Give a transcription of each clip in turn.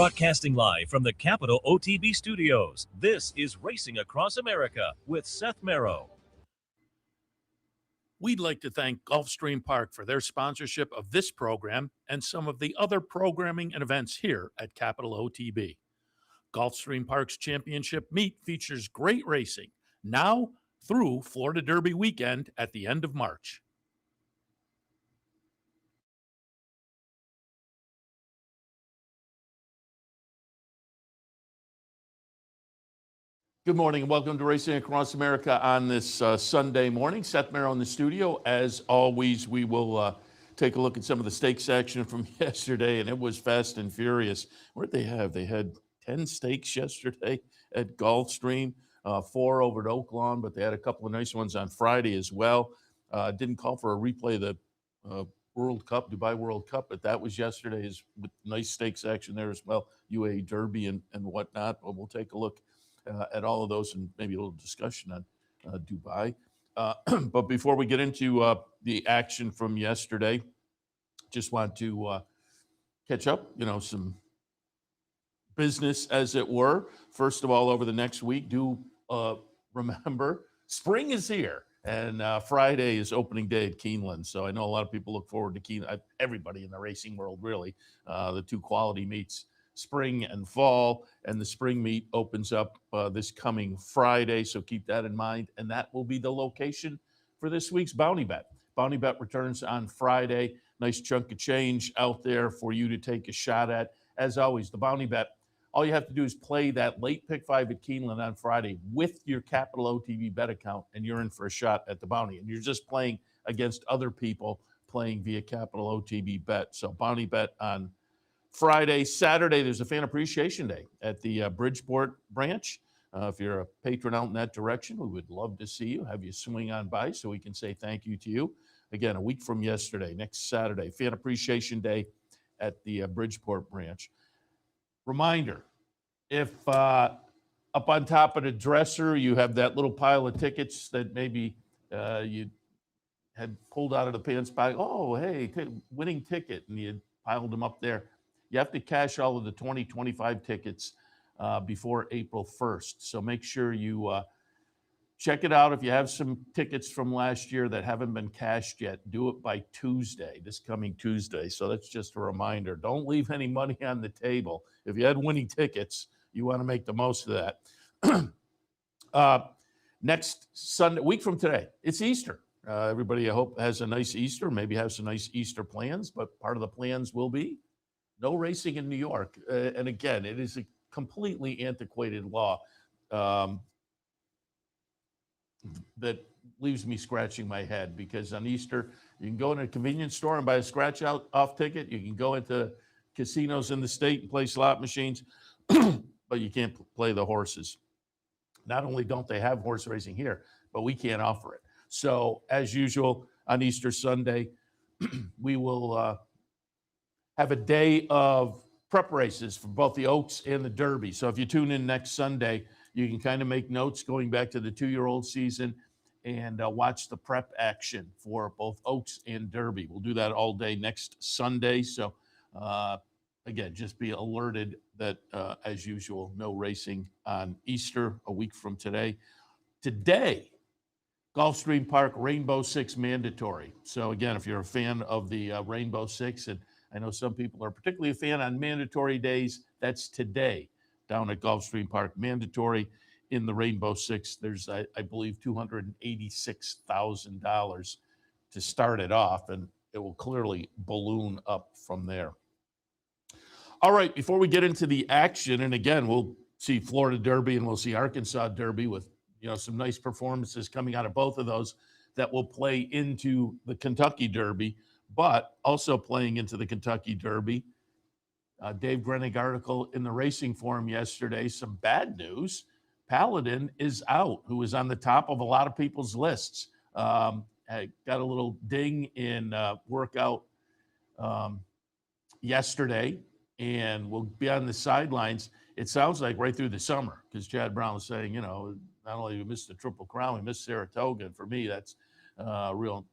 Broadcasting live from the Capital OTB studios, this is Racing Across America with Seth Merrow. We'd like to thank Gulfstream Park for their sponsorship of this program and some of the other programming and events here at Capital OTB. Gulfstream Park's championship meet features great racing now through Florida Derby weekend at the end of March. Good morning and welcome to Racing Across America on this Sunday morning. Seth Merrow in the studio. As always, we will take a look at some of the stakes action from yesterday, and it was fast and furious. What did they have? They had 10 stakes yesterday at Gulfstream, 4 over at Oaklawn, but they had a couple of nice ones on Friday as well. Didn't call for a replay of the World Cup, Dubai World Cup, but that was yesterday's with nice stakes action there as well, UAE Derby and whatnot. But we'll take a look at all of those and maybe a little discussion on Dubai. But before we get into the action from yesterday, just want to catch up, some business as it were. First of all, over the next week, do remember spring is here. And Friday is opening day at Keeneland. So I know a lot of people look forward to Keeneland. Everybody in the racing world, really. The two quality meets, spring and fall. And the spring meet opens up this coming Friday. So keep that in mind. And that will be the location for this week's Bounty Bet. Bounty Bet returns on Friday. Nice chunk of change out there for you to take a shot at. As always, the Bounty Bet. All you have to do is play that late pick 5 at Keeneland on Friday with your Capital OTB bet account, and you're in for a shot at the bounty. And you're just playing against other people playing via Capital OTB bet. So bounty bet on Friday. Saturday, there's a fan appreciation day at the Bridgeport branch. If you're a patron out in that direction, we would love to see you, have you swing on by so we can say thank you to you. Again, a week from yesterday, next Saturday, fan appreciation day at the Bridgeport branch. Reminder, if up on top of the dresser you have that little pile of tickets that maybe you had pulled out of the pants bag, oh, hey, winning ticket, and you piled them up there. You have to cash all of the 2025 tickets before April 1st. So make sure you check it out. If you have some tickets from last year that haven't been cashed yet, do it by Tuesday, this coming Tuesday. So that's just a reminder. Don't leave any money on the table. If you had winning tickets, you want to make the most of that. Next Sunday, week from today, it's Easter. Everybody, I hope, has a nice Easter, maybe have some nice Easter plans, but part of the plans will be no racing in New York. And again, it is a completely antiquated law. That leaves me scratching my head because on Easter, you can go in a convenience store and buy a scratch-off ticket. You can go into casinos in the state and play slot machines, but you can't play the horses. Not only don't they have horse racing here, but we can't offer it. So as usual, on Easter Sunday, we will have a day of prep races for both the Oaks and the Derby. So if you tune in next Sunday, you can kind of make notes going back to the 2-year-old season and watch the prep action for both Oaks and Derby. We'll do that all day next Sunday. So, again, just be alerted that, as usual, no racing on Easter a week from today. Today, Gulfstream Park Rainbow Six mandatory. So, again, if you're a fan of the Rainbow Six, and I know some people are particularly a fan on mandatory days, that's today. Down at Gulfstream Park, mandatory in the Rainbow Six. There's, I believe, $286,000 to start it off, and it will clearly balloon up from there. All right, before we get into the action, and again, we'll see Florida Derby and we'll see Arkansas Derby with some nice performances coming out of both of those that will play into the Kentucky Derby, but also playing into the Kentucky Derby. Dave Grenig article in the Racing Forum yesterday, some bad news. Paladin is out, who is on the top of a lot of people's lists. Got a little ding in workout yesterday and will be on the sidelines. It sounds like right through the summer because Chad Brown was saying, not only we missed the Triple Crown, we missed Saratoga. And for me, that's a real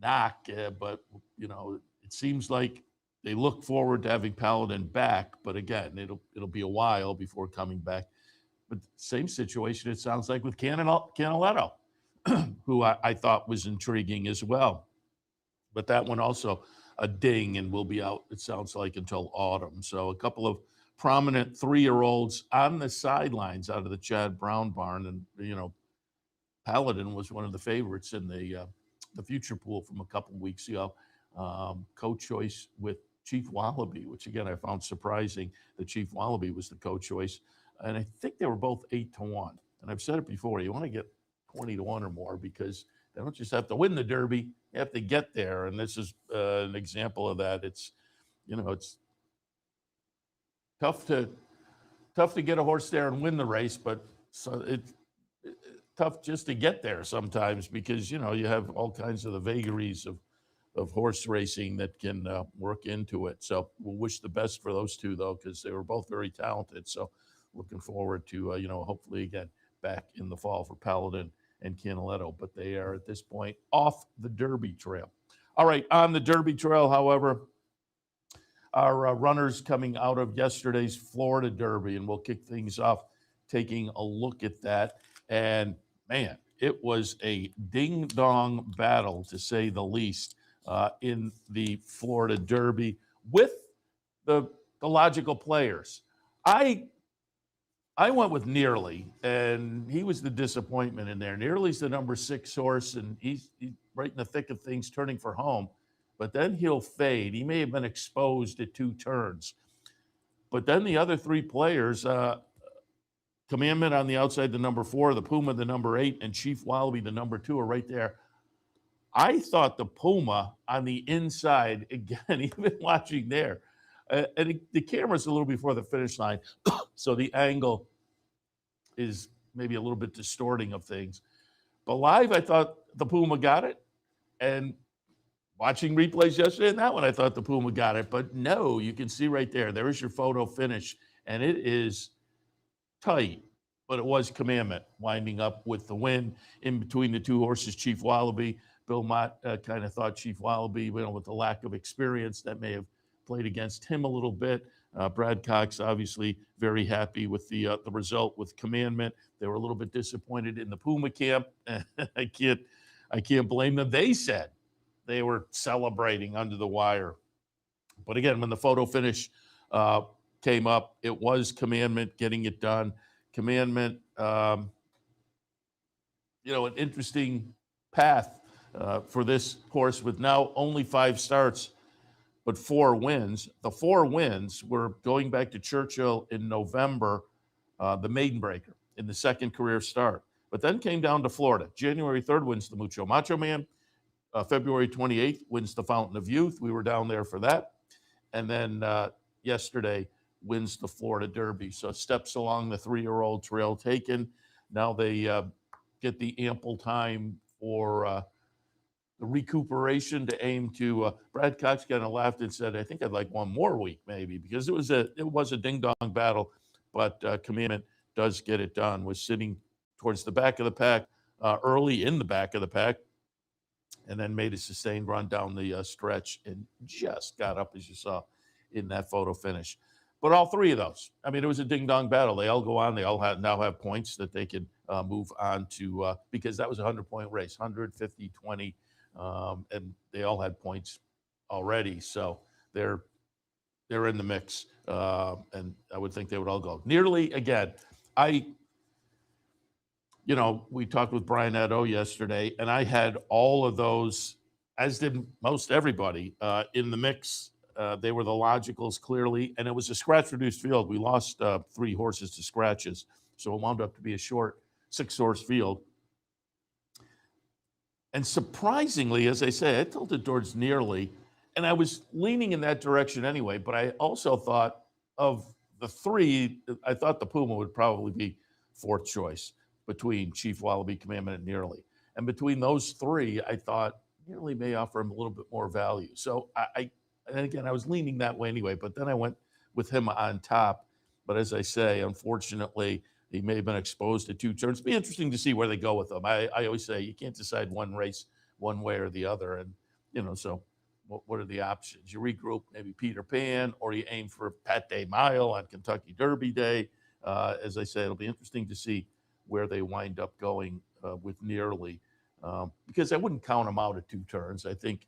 knock. But, it seems like they look forward to having Paladin back, but again, it'll be a while before coming back. But same situation, it sounds like, with Canaletto, who I thought was intriguing as well. But that one also a ding and will be out, it sounds like, until autumn. So a couple of prominent 3-year-olds on the sidelines out of the Chad Brown barn. And, Paladin was one of the favorites in the future pool from a couple of weeks ago. Co-choice with Chief Wallaby, which again I found surprising that Chief Wallaby was the co-choice. And I think they were both 8-1. And I've said it before, you want to get 20-1 or more because they don't just have to win the Derby, you have to get there. And this is an example of that. It's tough to get a horse there and win the race, but so it's tough just to get there sometimes because you have all kinds of the vagaries of horse racing that can work into it. So we'll wish the best for those two though, because they were both very talented. So looking forward to hopefully again back in the fall for Paladin and Canaletto, but they are at this point off the Derby trail. All right, on the Derby trail, however, our runners coming out of yesterday's Florida Derby, and we'll kick things off taking a look at that. And man, it was a ding-dong battle, to say the least, in the Florida Derby with the logical players. I went with Nearly, and he was the disappointment in there. Nearly's the number 6 horse, and he's right in the thick of things, turning for home. But then he'll fade. He may have been exposed at 2 turns. But then the other 3 players, Commandment on the outside, the number 4, the Puma, the number 8, and Chief Wallaby, the number 2, are right there. I thought the Puma on the inside, again, even watching there, and the camera's a little before the finish line, so the angle is maybe a little bit distorting of things. But live, I thought the Puma got it. And watching replays yesterday in that one, I thought the Puma got it. But no, you can see right there. There is your photo finish. And it is tight. But it was Commandment winding up with the win in between the 2 horses, Chief Wallaby. Bill Mott kind of thought Chief Wallaby, with the lack of experience, that may have played against him a little bit. Brad Cox obviously very happy with the result with Commandment. They were a little bit disappointed in the Puma camp. I can't blame them. They said they were celebrating under the wire. But again, when the photo finish came up, it was Commandment getting it done. Commandment, an interesting path for this horse with now only 5 starts, but 4 wins. The 4 wins were going back to Churchill in November, the Maiden Breaker in the 2nd career start. But then came down to Florida. January 3rd wins the Mucho Macho Man. February 28th wins the Fountain of Youth. We were down there for that. And then yesterday wins the Florida Derby. So steps along the 3-year-old trail taken. Now they get the ample time for the recuperation to aim to. Brad Cox kind of laughed and said, "I think I'd like one more week, maybe," because it was a ding dong battle. But Commandment does get it done. Was sitting towards the back of the pack, early in the back of the pack, and then made a sustained run down the stretch and just got up, as you saw in that photo finish. But all 3 of those, it was a ding-dong battle. They all go on. They all now have points that they can move on to, because that was a 100-point race, 150, 20, and they all had points already. So they're in the mix, and I would think they would all go. Nearly, again, we talked with Brian Nadeau yesterday, and I had all of those, as did most everybody, in the mix. They were the logicals, clearly, and it was a scratch-reduced field. We lost 3 horses to scratches, so it wound up to be a short 6-horse field. And surprisingly, as I say, I tilted towards Nearly, and I was leaning in that direction anyway, but I also thought of the 3, I thought the Puma would probably be 4th choice between Chief Wallaby, Commandment, and Nearly. And between those 3, I thought Nearly may offer him a little bit more value. So and again, I was leaning that way anyway, but then I went with him on top. But as I say, unfortunately, he may have been exposed to 2 turns. It'd be interesting to see where they go with him. I always say you can't decide one race one way or the other. And, so what are the options? You regroup, maybe Peter Pan, or you aim for Pate Mile on Kentucky Derby Day. As I say, it'll be interesting to see where they wind up going with Nearly, because I wouldn't count him out at 2 turns. I think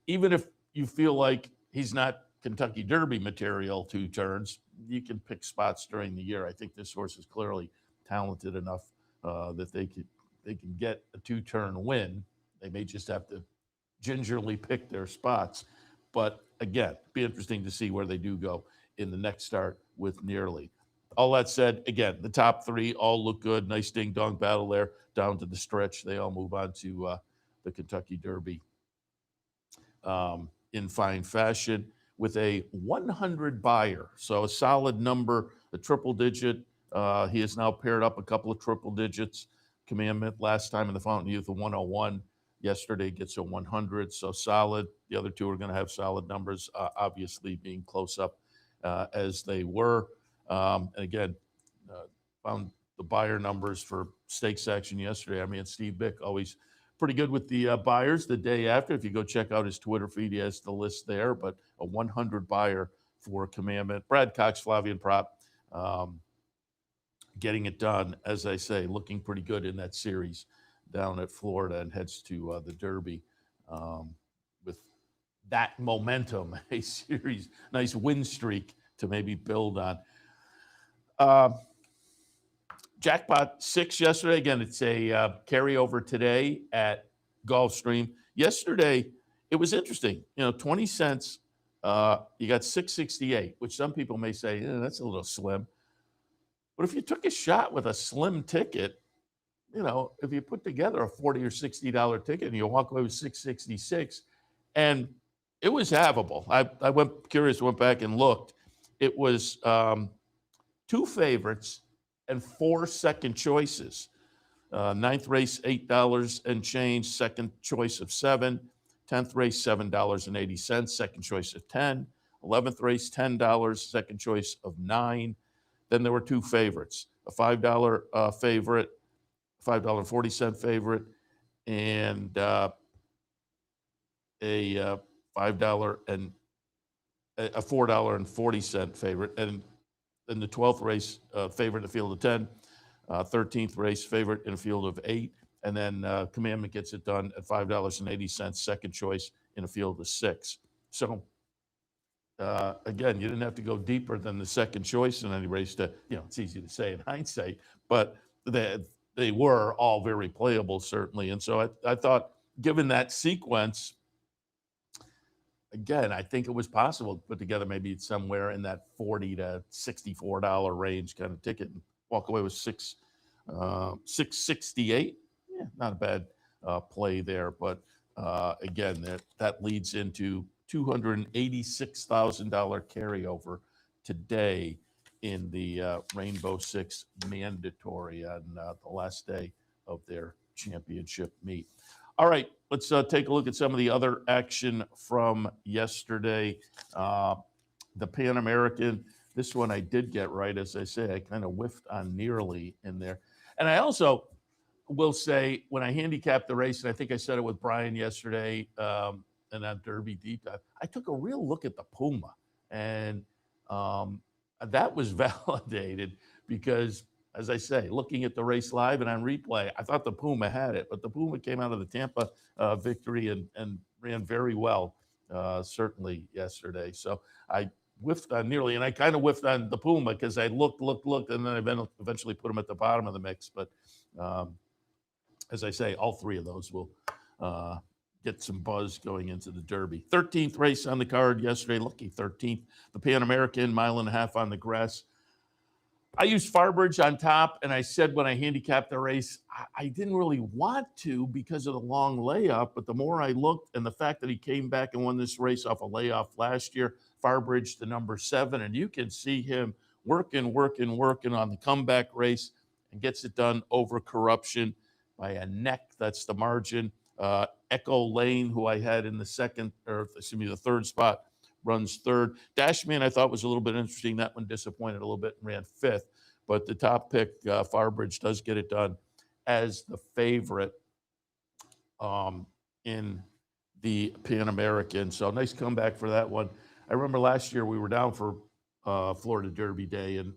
even if you feel like he's not Kentucky Derby material 2 turns, you can pick spots during the year. I think this horse is clearly talented enough that they can get a 2-turn win. They may just have to gingerly pick their spots. But again, be interesting to see where they do go in the next start with Nearly. All that said, again, the top 3 all look good. Nice ding-dong battle there down to the stretch. They all move on to the Kentucky Derby in fine fashion with a 100 buyer. So a solid number, a triple digit. He has now paired up a couple of triple digits. Commandment last time in the Fountain Youth, a 101. Yesterday gets a 100, so solid. The other 2 are going to have solid numbers, obviously being close up as they were. And again, found the buyer numbers for stakes action yesterday. I mean, Steve Bick always pretty good with the buyers the day after. If you go check out his Twitter feed, he has the list there, but a 100 buyer for Commandment. Brad Cox, Flavian Prop, getting it done, as I say, looking pretty good in that series down at Florida, and heads to the Derby with that momentum, a series, nice win streak to maybe build on. Jackpot 6 yesterday. Again, it's a carryover today at Gulfstream. Yesterday, it was interesting. 20 cents, you got 668, which some people may say, that's a little slim. But if you took a shot with a slim ticket, if you put together a $40 or $60 ticket and you walk away with 666, and it was havable. I went back and looked. It was 2 favorites and 4 second choices. Ninth race, $8 and change, second choice of 7. 10th race, $7.80, second choice of 10. 11th race, $10, second choice of 9. Then there were 2 favorites, a $5 favorite, $5.40 favorite, and a $5 and a $4.40 favorite. And in the 12th race, favorite in a field of 10, 13th race, favorite in a field of 8, and then Commandment gets it done at $5.80, second choice in a field of 6. So again, you didn't have to go deeper than the second choice in any race to, it's easy to say in hindsight, but they were all very playable, certainly. And so I thought, given that sequence, again, I think it was possible to put together maybe somewhere in that $40 to $64 range kind of ticket and walk away with 668. Yeah, not a bad play there. But again, that leads into $286,000 carryover today in the Rainbow Six Mandatory on the last day of their championship meet. All right, let's take a look at some of the other action from yesterday. The Pan American, this one I did get right. As I say, I kind of whiffed on Nearly in there. And I also will say, when I handicapped the race, and I think I said it with Brian yesterday, and on Derby Deep Dive, I took a real look at the Puma. And that was validated because, as I say, looking at the race live and on replay, I thought the Puma had it, but the Puma came out of the Tampa victory and ran very well, certainly yesterday. So I whiffed on Nearly, and I kind of whiffed on the Puma because I looked, and then I eventually put him at the bottom of the mix. But as I say, all 3 of those will get some buzz going into the Derby. 13th race on the card yesterday, lucky 13th. The Pan American, 1.5 miles on the grass. I used Farbridge on top, and I said when I handicapped the race, I didn't really want to because of the long layoff, but the more I looked and the fact that he came back and won this race off a layoff last year, Farbridge, the number 7, and you can see him working on the comeback race and gets it done over Corruption by a neck. That's the margin. Echo Lane, who I had in the the 3rd spot, runs 3rd. Dashman, I thought was a little bit interesting. That one disappointed a little bit and ran 5th. But the top pick, Farbridge, does get it done as the favorite in the Pan American. So nice comeback for that one. I remember last year we were down for Florida Derby Day and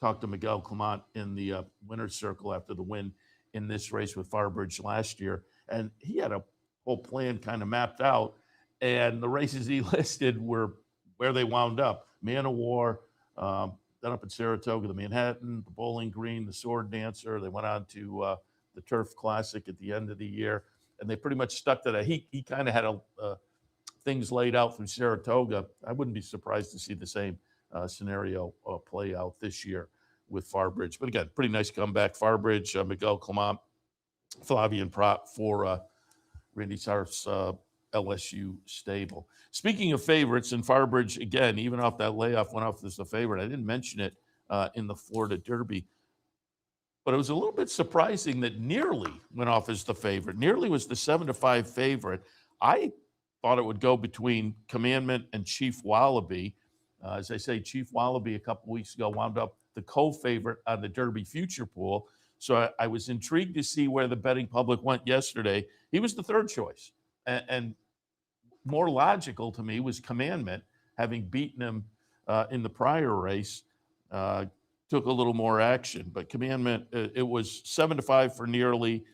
talked to Miguel Clement in the winner's circle after the win in this race with Farbridge last year. And he had a whole plan kind of mapped out. And the races he listed were where they wound up. Man of War, then up at Saratoga, the Manhattan, the Bowling Green, the Sword Dancer. They went on to the Turf Classic at the end of the year. And they pretty much stuck to that. He kind of had things laid out through Saratoga. I wouldn't be surprised to see the same scenario play out this year with Farbridge. But again, pretty nice comeback. Farbridge, Miguel Clement, Flavian Prop for Randy Sarf's LSU stable. Speaking of favorites, and Farbridge, again, even off that layoff, went off as a favorite. I didn't mention it in the Florida Derby, but it was a little bit surprising that Nearly went off as the favorite. Nearly was the 7-5 favorite. I thought it would go between Commandment and Chief Wallaby. As I say, Chief Wallaby a couple weeks ago wound up the co-favorite on the Derby Future Pool. So I was intrigued to see where the betting public went yesterday. He was the third choice. And more logical to me was Commandment, having beaten him in the prior race, took a little more action. But Commandment, it was 7-5 for Nearly,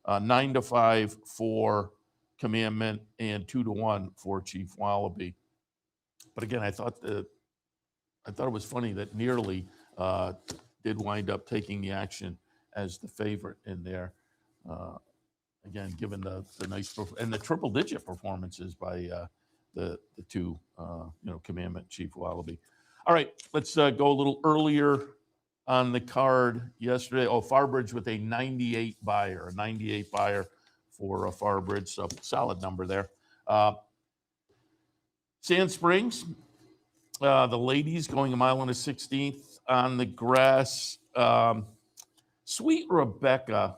9-5 for Commandment, and 2-1 for Chief Wallaby. But again, I thought it was funny that Nearly did wind up taking the action as the favorite in there. Again, given the nice and the triple-digit performances by the two, Commandment, Chief Wallaby. All right, let's go a little earlier on the card yesterday. Oh, Farbridge with a 98 buyer for Farbridge, so solid number there. Sand Springs, the ladies going a mile and a 16th on the grass. Sweet Rebecca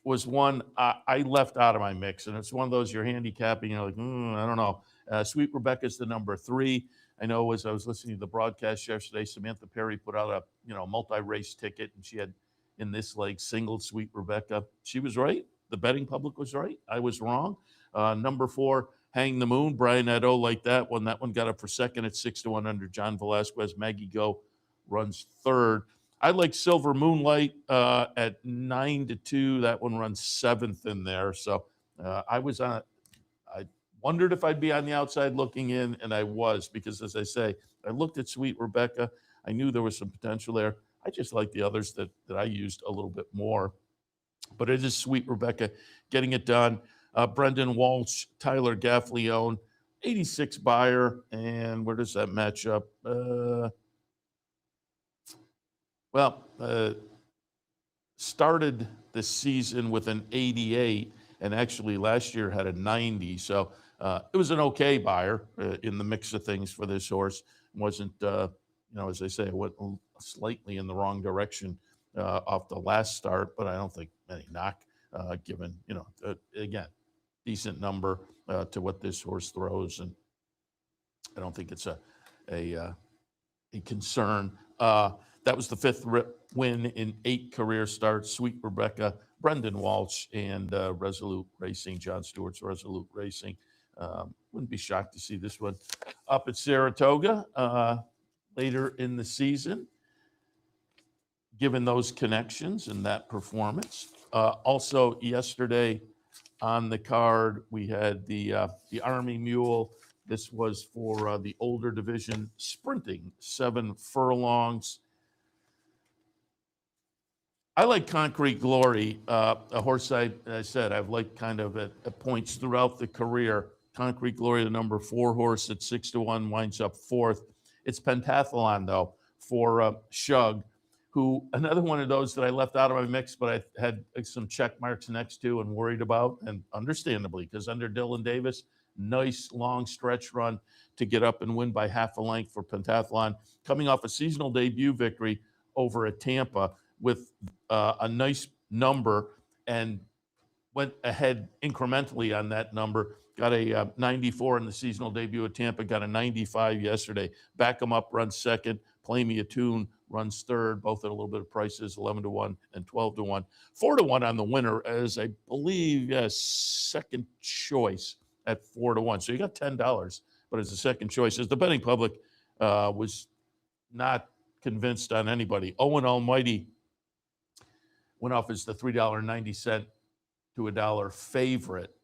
was one I left out of my mix, and it's one of those you're handicapping. You're like, I don't know. Sweet Rebecca's the number 3. I know as I was listening to the broadcast yesterday, Samantha Perry put out a multi-race ticket, and she had in this leg singled Sweet Rebecca. She was right. The betting public was right. I was wrong. Number 4, Hang the Moon. Brian Edo like that one. That one got up for second at 6-1 under John Velasquez. Maggie Go runs third. I like Silver Moonlight at 9-2. That one runs 7th in there. So I wondered if I'd be on the outside looking in, and I was, because as I say, I looked at Sweet Rebecca. I knew there was some potential there. I just like the others that I used a little bit more. But it is Sweet Rebecca getting it done. Brendan Walsh, Tyler Gaffleone, 86 buyer. And where does that match up? Started the season with an 88 and actually last year had a 90. So it was an okay buyer in the mix of things for this horse. It wasn't, as I say, it went slightly in the wrong direction off the last start, but I don't think any knock given, again, decent number to what this horse throws. And I don't think it's a concern. That was the 5th win in 8 career starts. Sweet Rebecca, Brendan Walsh, and Resolute Racing, John Stewart's Resolute Racing. Wouldn't be shocked to see this one up at Saratoga later in the season, given those connections and that performance. Also, yesterday on the card, we had the Army Mule. This was for the older division sprinting, 7 furlongs. I like Concrete Glory, a horse I said I've liked kind of at points throughout the career. Concrete Glory, the number 4 horse at 6-1, winds up 4th. It's Pentathlon, though, for Shug, who another one of those that I left out of my mix, but I had some check marks next to and worried about, and understandably, because under Dylan Davis, nice long stretch run to get up and win by half a length for Pentathlon, coming off a seasonal debut victory over at Tampa with a nice number and went ahead incrementally on that number. Got a 94 in the seasonal debut at Tampa, got a 95 yesterday. Back 'em Up runs second. Play Me a Tune runs third, both at a little bit of prices, 11-1 and 12-1. 4-1 on the winner as I believe, second choice at 4-1. So you got $10, but as a second choice, as the betting public was not convinced on anybody. Owen Almighty went off as the $3.90 to $1 favorite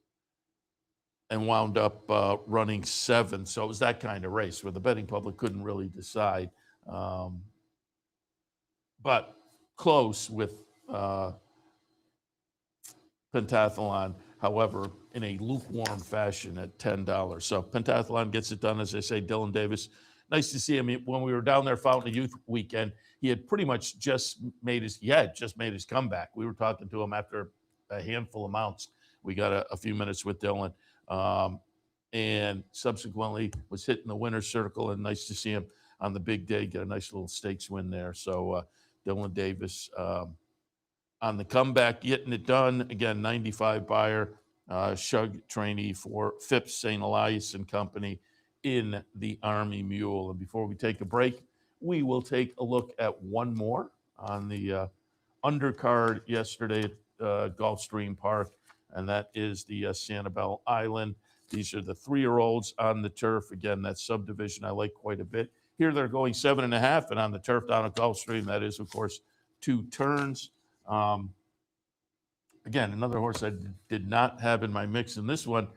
and wound up running 7. So it was that kind of race where the betting public couldn't really decide. But close with Pentathlon, however, in a lukewarm fashion at $10. So Pentathlon gets it done, as I say. Dylan Davis, nice to see him. When we were down there Fountain of Youth weekend, he had pretty much just made his comeback. We were talking to him after a handful of mounts. We got a few minutes with Dylan, and subsequently was hitting the winner's circle, and nice to see him on the big day get a nice little stakes win there. So Dylan Davis on the comeback, getting it done. Again, 95 buyer, Shug trainee for Phipps, St. Elias and Company in the Army Mule. And before we take a break, we will take a look at one more on the undercard yesterday at Gulfstream Park, and that is the Sanibel Island. These are the 3-year-olds on the turf. Again, that subdivision I like quite a bit. Here they're going 7.5, and on the turf down at Gulfstream, that is, of course, 2 turns. Again, another horse I did not have in my mix in this one.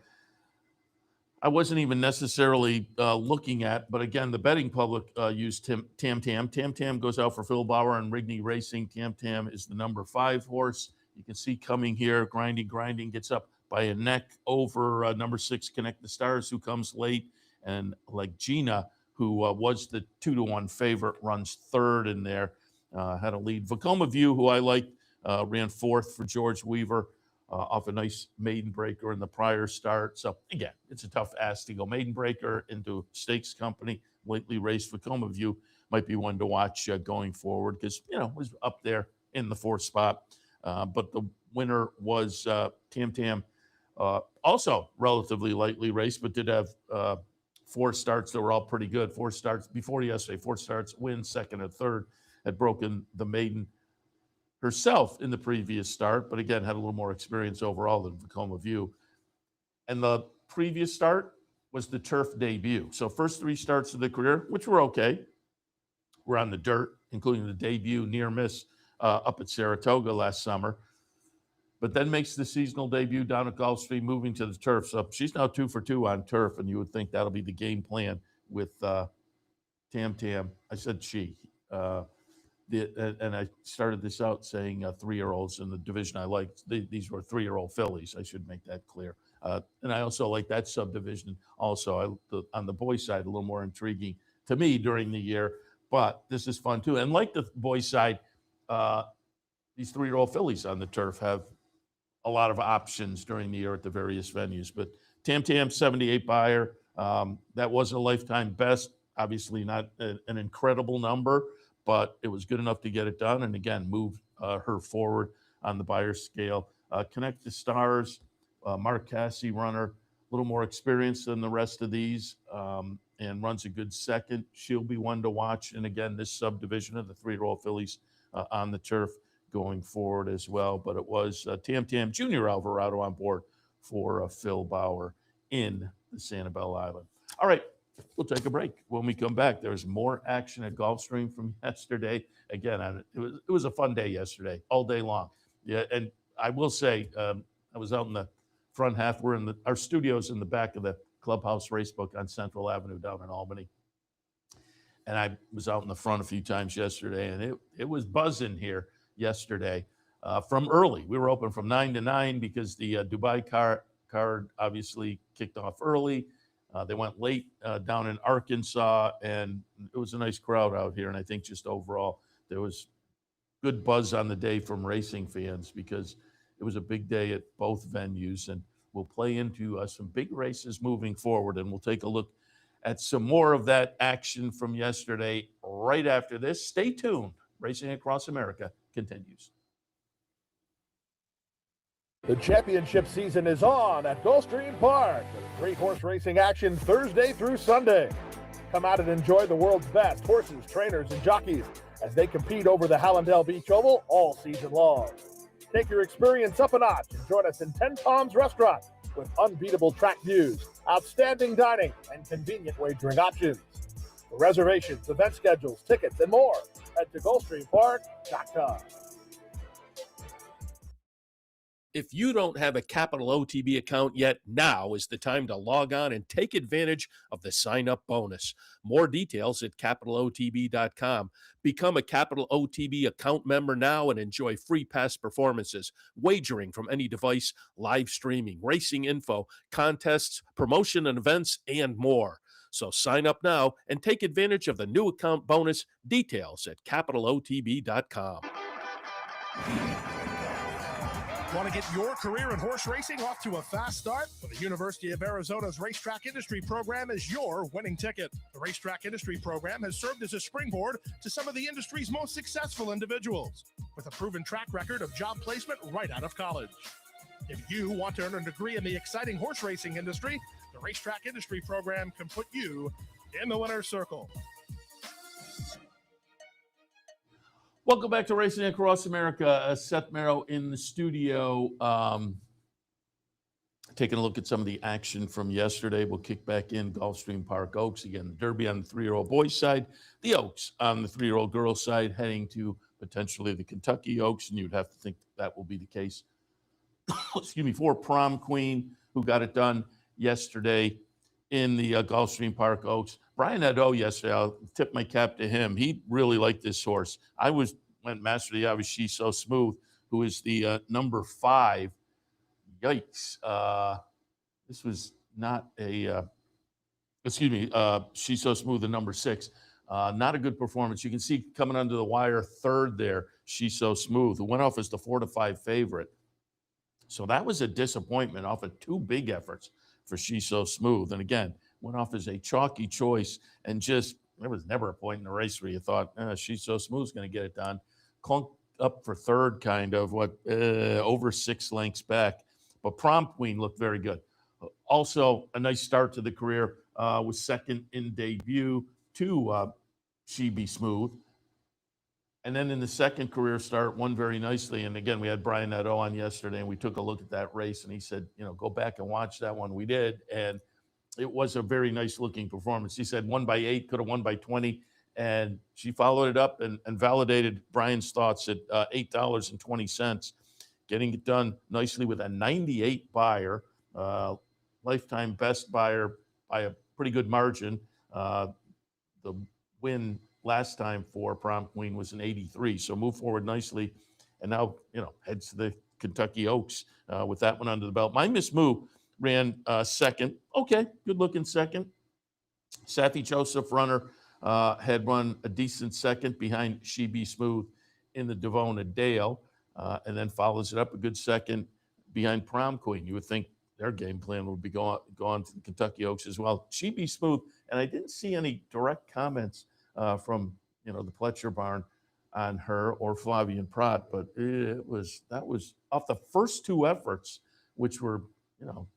I wasn't even necessarily looking at, but again, the betting public used Tam Tam. Tam Tam goes out for Phil Bauer and Rigney Racing. Tam Tam is the number 5 horse. You can see coming here, grinding, gets up by a neck over number 6, Connect the Stars, who comes late. And like Gina, who was the 2-1 favorite, runs 3rd in there, had a lead. Vacoma View, who I liked, ran 4th for George Weaver off a nice maiden breaker in the prior start. So again, it's a tough ask to go maiden breaker into stakes company. Lately raced Vacoma View might be one to watch going forward because, was up there in the 4th spot. But the winner was Tam Tam, also relatively lightly raced, but did have 4 starts that were all pretty good. 4 starts before yesterday, 4 starts, win, 2nd and 3rd, had broken the maiden herself in the previous start, but again, had a little more experience overall than Vacoma View. And the previous start was the turf debut. So first 3 starts of the career, which were okay, were on the dirt, including the debut near miss up at Saratoga last summer, but then makes the seasonal debut down at Gulfstream, moving to the turf. So she's now 2 for 2 on turf, and you would think that'll be the game plan with Tam Tam. I said she. And I started this out saying 3-year-olds in the division I liked. These were 3-year-old fillies. I should make that clear. And I also like that subdivision. Also, on the boys' side, a little more intriguing to me during the year. But this is fun too. And like the boys' side, these 3-year-old fillies on the turf have a lot of options during the year at the various venues. But Tam Tam, 78 buyer. That was a lifetime best. Obviously not an incredible number, but it was good enough to get it done. And again, moved her forward on the buyer scale. Connect the Stars, Mark Cassie runner, a little more experienced than the rest of these, and runs a good second. She'll be one to watch. And again, this subdivision of the 3-year-old fillies on the turf going forward as well. But it was Tam Tam Junior Alvarado on board for Phil Bauer in the Sanibel Island. All right. We'll take a break. When we come back, there's more action at Gulfstream from yesterday. Again, it was a fun day yesterday, all day long. Yeah, and I will say, I was out in the front half. We're in our studios in the back of the Clubhouse Racebook on Central Avenue down in Albany. And I was out in the front a few times yesterday, and it was buzzing here yesterday from early. We were open from 9 to 9 because the Dubai card obviously kicked off early. They went late down in Arkansas, and it was a nice crowd out here. And I think just overall, there was good buzz on the day from racing fans because it was a big day at both venues. And we'll play into some big races moving forward. And we'll take a look at some more of that action from yesterday right after this. Stay tuned. Racing Across America continues. The championship season is on at Gulfstream Park with 3-horse racing action Thursday through Sunday. Come out and enjoy the world's best horses, trainers, and jockeys as they compete over the Hallandale Beach Oval all season long. Take your experience up a notch and join us in 10 Palms Restaurant with unbeatable track views, outstanding dining, and convenient wagering options. For reservations, event schedules, tickets, and more, head to GulfstreamPark.com. If you don't have a Capital OTB account yet, now is the time to log on and take advantage of the sign-up bonus. More details at capitalotb.com. Become a Capital OTB account member now and enjoy free past performances, wagering from any device, live streaming, racing info, contests, promotion and events, and more. So sign up now and take advantage of the new account bonus. Details at capitalotb.com. Want to get your career in horse racing off to a fast start? Well, the University of Arizona's Racetrack Industry Program is your winning ticket. The Racetrack Industry Program has served as a springboard to some of the industry's most successful individuals, with a proven track record of job placement right out of college. If you want to earn a degree in the exciting horse racing industry, the Racetrack Industry Program can put you in the winner's circle. Welcome back to Racing Across America. Seth Merrow in the studio. Taking a look at some of the action from yesterday. We'll kick back in Gulfstream Park Oaks. Again, the Derby on the 3-year-old boys side, the Oaks on the 3-year-old girls side, heading to potentially the Kentucky Oaks, and you'd have to think that will be the case. Excuse me, for Prom Queen, who got it done yesterday in the Gulfstream Park Oaks. Brian Nadeau yesterday, I'll tip my cap to him. He really liked this horse. Went Master of the Eye, She's So Smooth, who is the number 5. Yikes. This was not a, She's So Smooth, the number 6. Not a good performance. You can see coming under the wire, third there, She's So Smooth, who went off as the 4-5 favorite. So that was a disappointment off of 2 big efforts for She's So Smooth. And again, went off as a chalky choice, and just, there was never a point in the race where you thought, She's So Smooth is going to get it done. Clunked up for third, kind of, over 6 lengths back. But Prom Queen looked very good. Also, a nice start to the career, was second in debut to She Be Smooth. And then in the second career start, won very nicely. And again, we had Brian Nadeau on yesterday, and we took a look at that race, and he said, go back and watch that one. We did, and it was a very nice-looking performance. He said 1 by 8, could have won by 20, and she followed it up and validated Brian's thoughts at $8.20, getting it done nicely with a 98 buyer, lifetime best buyer by a pretty good margin. The win last time for Prom Queen was an 83, so move forward nicely, and now heads to the Kentucky Oaks with that one under the belt. My Miss Moo ran second. Okay, good looking second. Safi Joseph runner had run a decent second behind She Be Smooth in the Devona Dale, and then follows it up a good second behind Prom Queen. You would think their game plan would be gone to the Kentucky Oaks as well. She Be Smooth, and I didn't see any direct comments from the Pletcher barn on her or Flavian Prat, but that was off the first 2 efforts, which were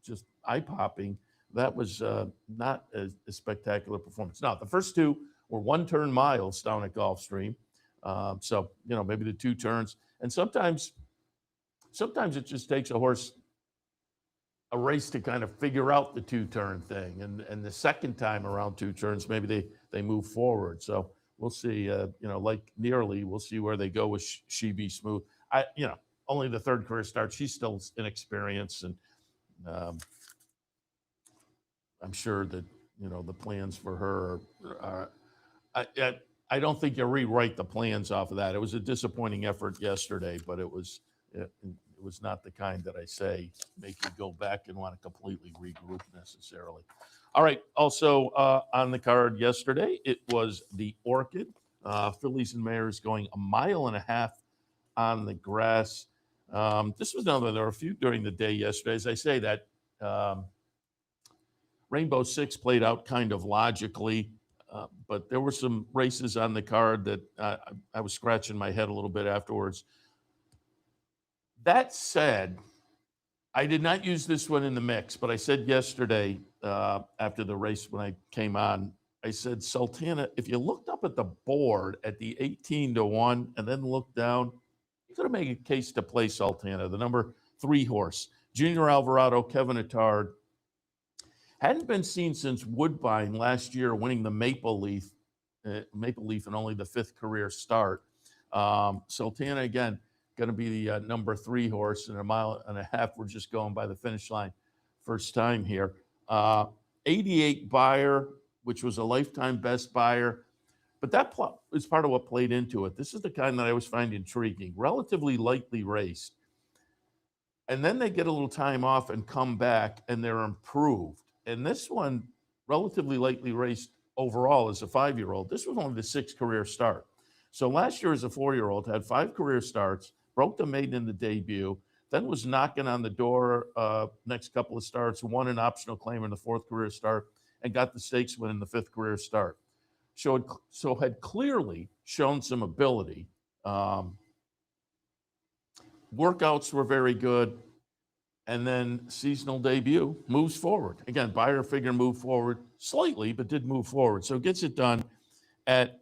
just eye-popping. That was not a spectacular performance. Now, the first 2 were 1-turn miles down at Gulfstream. So, maybe the 2 turns. And sometimes it just takes a race to kind of figure out the 2-turn thing. And the second time around 2 turns, maybe they move forward. So we'll see, like nearly, we'll see where they go with She Be Smooth. Only the 3rd career start. She's still inexperienced, and I'm sure that, the plans for her are I don't think you rewrite the plans off of that. It was a disappointing effort yesterday, but it was not the kind that I say make you go back and want to completely regroup necessarily. All right. Also on the card yesterday, it was the Orchid. Fillies and Mares going 1.5 miles on the grass. This was another. There were a few during the day yesterday. As I say, that Rainbow Six played out kind of logically, but there were some races on the card that I was scratching my head a little bit afterwards. That said, I did not use this one in the mix, but I said yesterday after the race when I came on, I said, Sultana, if you looked up at the board at the 18-1 and then looked down, you could have made a case to play Sultana, the number 3 horse. Junior Alvarado, Kevin Attard. Hadn't been seen since Woodbine last year, winning the Maple Leaf in only the 5th career start. Sultana, again, going to be the number 3 horse in a mile and a half. We're just going by the finish line first time here. 88 buyer, which was a lifetime best buyer. But that is part of what played into it. This is the kind that I always find intriguing. Relatively lightly raced. And then they get a little time off and come back, and they're improved. And this one, relatively lightly raced overall as a 5-year-old. This was only the 6th career start. So last year as a 4-year-old, had 5 career starts, broke the maiden in the debut, then was knocking on the door next couple of starts, won an optional claim in the 4th career start, and got the stakes win in the 5th career start. So had clearly shown some ability. Workouts were very good. And then seasonal debut moves forward. Again, buyer figure moved forward slightly, but did move forward. So gets it done at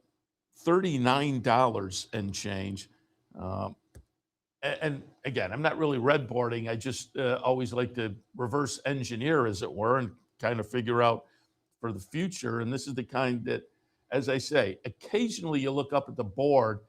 $39 and change. And again, I'm not really red boarding. I just always like to reverse engineer, as it were, and kind of figure out for the future. And this is the kind that, as I say, occasionally you look up at the board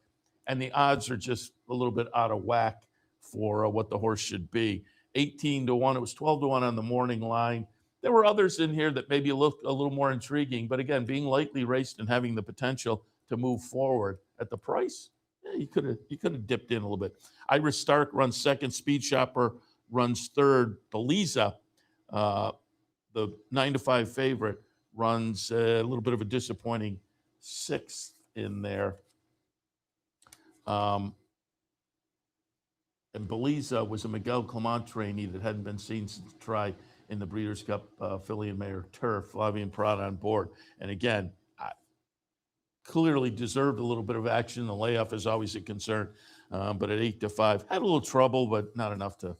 and the odds are just a little bit out of whack for what the horse should be. 18-1. It was 12-1 on the morning line. There were others in here that maybe looked a little more intriguing, but again, being lightly raced and having the potential to move forward at the price, you could have dipped in a little bit. Iris Stark runs 2nd. Speed Shopper runs 3rd. Beliza, the 9-5 favorite, runs a little bit of a disappointing 6th in there. And Beliza was a Miguel Clement trainee that hadn't been seen since the try in the Breeders' Cup Filly and Mare Turf. Flavian Prat on board. And again, clearly deserved a little bit of action. The layoff is always a concern. But at 8-5, had a little trouble, but not enough to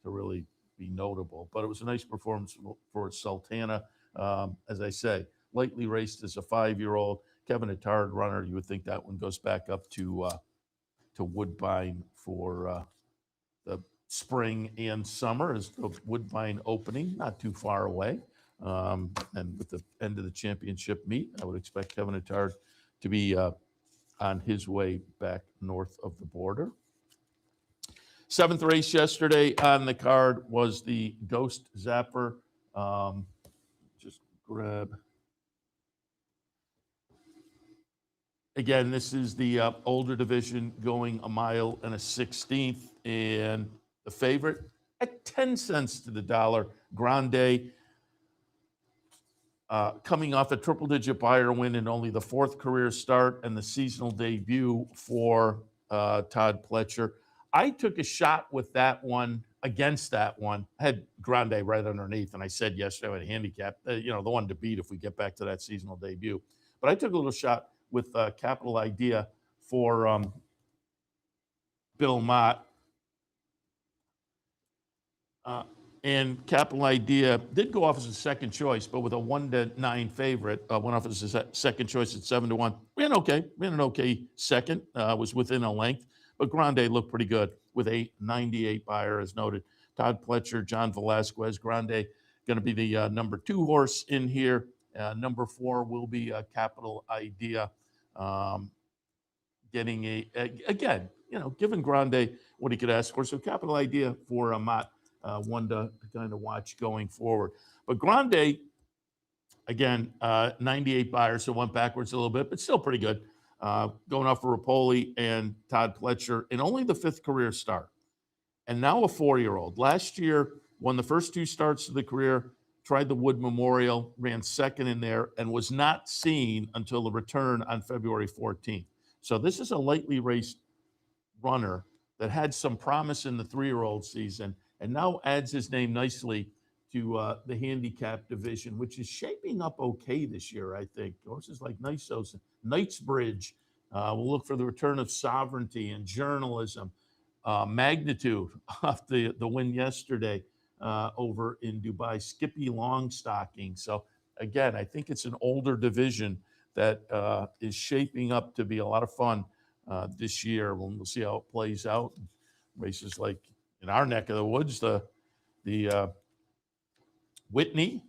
really be notable. But it was a nice performance for Sultana. As I say, lightly raced as a 5-year-old. Kevin Attard runner. You would think that one goes back up to Woodbine for the spring and summer as the Woodbine opening, not too far away. And with the end of the championship meet, I would expect Kevin Attard to be on his way back north of the border. 7th race yesterday on the card was the Ghost Zapper. Just grab. Again, this is the older division going a mile and a 16th, and the favorite at 10 cents to the dollar. Grande, coming off a triple-digit buyer win in only the 4th career start and the seasonal debut for Todd Pletcher. I took a shot with that one, against that one. I had Grande right underneath, and I said yesterday I had a handicap, the one to beat if we get back to that seasonal debut. But I took a little shot with Capital Idea for Bill Mott. And Capital Idea did go off as a second choice, but with a 1-9 favorite, went off as a second choice at 7-1. We had an okay second, was within a length, but Grande looked pretty good with a 98 buyer, as noted. Todd Pletcher, John Velasquez. Grande going to be the number 2 horse in here. Number 4 will be Capital Idea. Getting again, giving Grande what he could ask for. So Capital Idea for Mott, one to kind of watch going forward. But Grande, again, 98 buyers, so went backwards a little bit, but still pretty good. Going off for Rapoli and Todd Pletcher in only the 5th career start. And now a 4-year-old. Last year, won the first 2 starts of the career, tried the Wood Memorial, ran 2nd in there, and was not seen until the return on February 14th. So this is a lightly raced runner that had some promise in the 3-year-old season and now adds his name nicely to the handicap division, which is shaping up okay this year, I think. Horses like Knightsbridge. We'll look for the return of Sovereignty and Journalism. Magnitude off the win yesterday over in Dubai. Skippy Longstocking. So again, I think it's an older division that is shaping up to be a lot of fun this year. We'll see how it plays out. Races like in our neck of the woods, the the Whitney,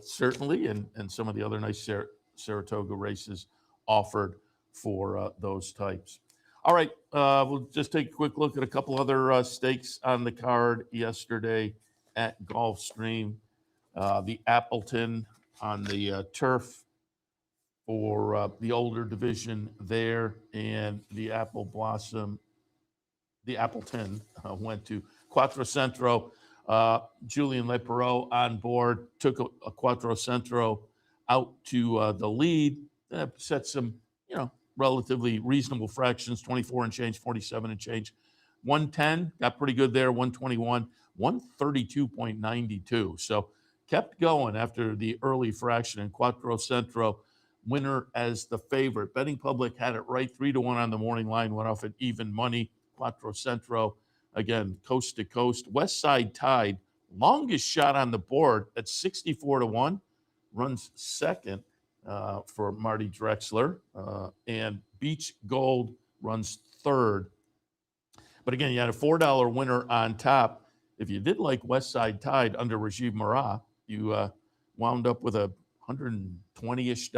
certainly, and some of the other nice Saratoga races offered for those types. All right, we'll just take a quick look at a couple other stakes on the card yesterday at Gulfstream. The Appleton on the turf for the older division there, and the Appleton went to Quattrocentro. Julian Lepereau on board, took a Quattrocentro out to the lead, set some, relatively reasonable fractions, 24 and change, 47 and change. 110, got pretty good there, 121, 132.92. So kept going after the early fraction, and Quattrocentro, winner as the favorite. Betting public had it right, 3-1 on the morning line, went off at even money. Quattrocentro, again, coast to coast. West Side Tide, longest shot on the board at 64-1, runs second for Marty Drexler, and Beach Gold runs third. But again, you had a $4 winner on top. If you did like West Side Tide under Rajiv Merrow, you wound up with a $120-ish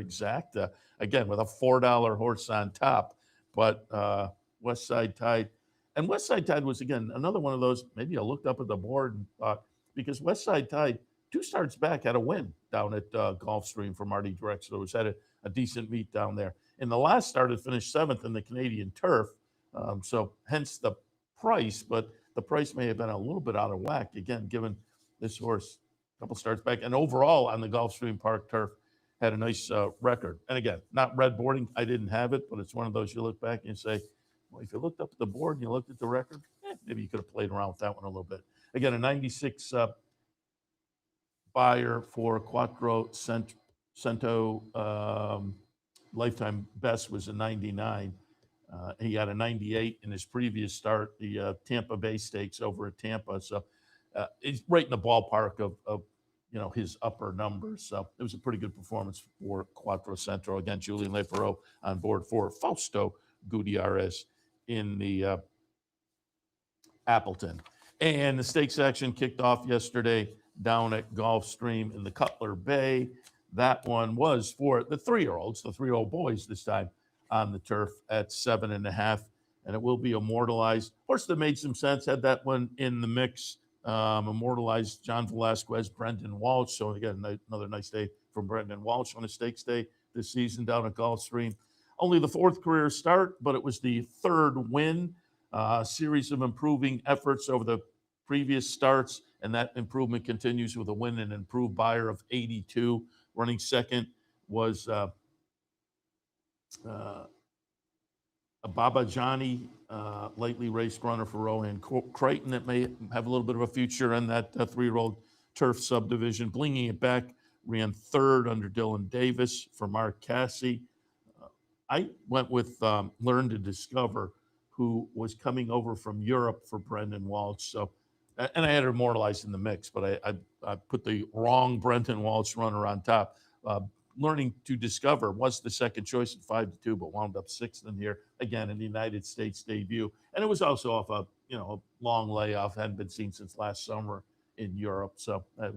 exact, again, with a $4 horse on top. But West Side Tide, and West Side Tide was, again, another one of those, maybe I looked up at the board and thought, because West Side Tide, 2 starts back, had a win down at Gulfstream for Marty Drexler, who's had a decent meet down there. In the last start, it finished 7th in the Canadian turf, so hence the price, but the price may have been a little bit out of whack, again, given this horse a couple starts back, and overall on the Gulfstream Park turf, had a nice record. And again, not red boarding, I didn't have it, but it's one of those you look back and you say, well, if you looked up at the board and you looked at the record, maybe you could have played around with that one a little bit. Again, a 96 buyer for Quattrocento. Lifetime best was a 99. He had a 98 in his previous start, the Tampa Bay Stakes over at Tampa. So he's right in the ballpark of his upper numbers. So it was a pretty good performance for Quattrocento. Again, Julian Lepereau on board for Fausto Gutierrez in the Appleton. And the stakes action kicked off yesterday down at Gulfstream in the Cutler Bay. That one was for the 3-year-olds, the 3-year-old boys this time on the turf at 7.5, and it will be immortalized. Of course, that made some sense, had that one in the mix. Immortalized John Velasquez, Brendan Walsh. So again, another nice day from Brendan Walsh on a stakes day this season down at Gulfstream. Only the 4th career start, but it was the 3rd win. Series of improving efforts over the previous starts, and that improvement continues with a win and improved buyer of 82. Running second was Baba Johnny, lately raced runner for Rohan Crichton, that may have a little bit of a future in that 3-year-old turf subdivision. Blinging it back, ran 3rd under Dylan Davis for Mark Cassie. I went with Learn to Discover, who was coming over from Europe for Brendan Walsh. So, and I had it immortalized in the mix, but I put the wrong Brendan Walsh runner on top. Learning to Discover was the second choice at 5-2, but wound up 6th in here again in the United States debut. And it was also off a long layoff, hadn't been seen since last summer in Europe. So I'd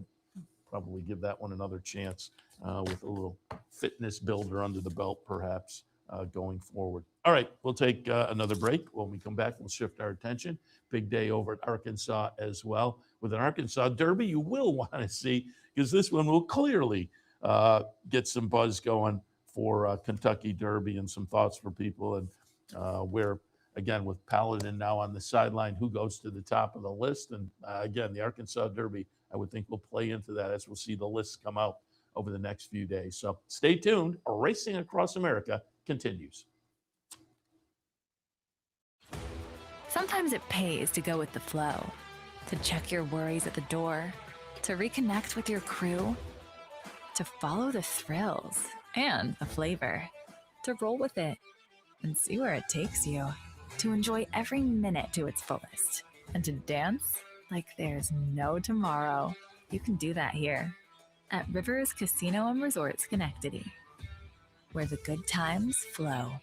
probably give that one another chance with a little fitness builder under the belt, perhaps going forward. All right, we'll take another break. When we come back, we'll shift our attention. Big day over at Arkansas as well. With an Arkansas Derby you will want to see, because this one will clearly get some buzz going for Kentucky Derby and some thoughts for people. And where, again, with Paladin now on the sideline, who goes to the top of the list? And again, the Arkansas Derby, I would think, will play into that as we'll see the lists come out over the next few days. So stay tuned. Racing Across America continues. Sometimes it pays to go with the flow, to check your worries at the door, to reconnect with your crew, to follow the thrills and the flavor, to roll with it and see where it takes you, to enjoy every minute to its fullest, and to dance like there's no tomorrow. You can do that here at Rivers Casino and Resort Schenectady, where the good times flow.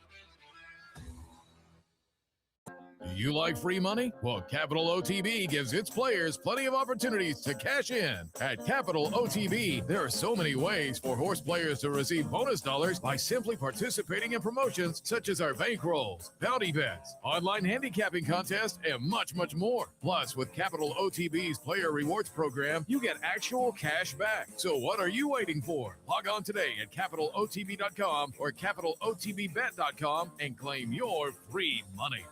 Do you like free money? Well, Capital OTB gives its players plenty of opportunities to cash in. At Capital OTB, there are so many ways for horse players to receive bonus dollars by simply participating in promotions such as our bankrolls, bounty bets, online handicapping contests, and much, much more. Plus, with Capital OTB's Player Rewards program, you get actual cash back. So what are you waiting for? Log on today at CapitalOTB.com or CapitalOTBBet.com and claim your free money.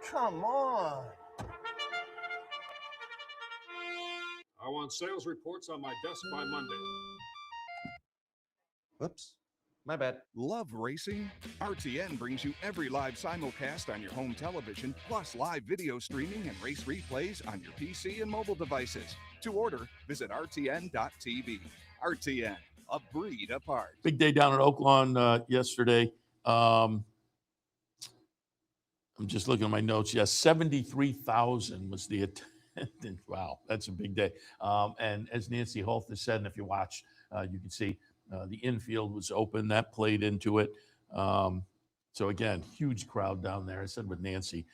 Come on. I want sales reports on my desk by Monday. Whoops. My bad. Love racing? RTN brings you every live simulcast on your home television, plus live video streaming and race replays on your PC and mobile devices. To order, visit rtn.tv. RTN, a breed apart. Big day down at Oaklawn yesterday. I'm just looking at my notes. Yes, 73,000 was the attendance. Wow, that's a big day. And as Nancy Holt has said, and if you watch, you can see the infield was open. That played into it. So again, huge crowd down there. I said with Nancy.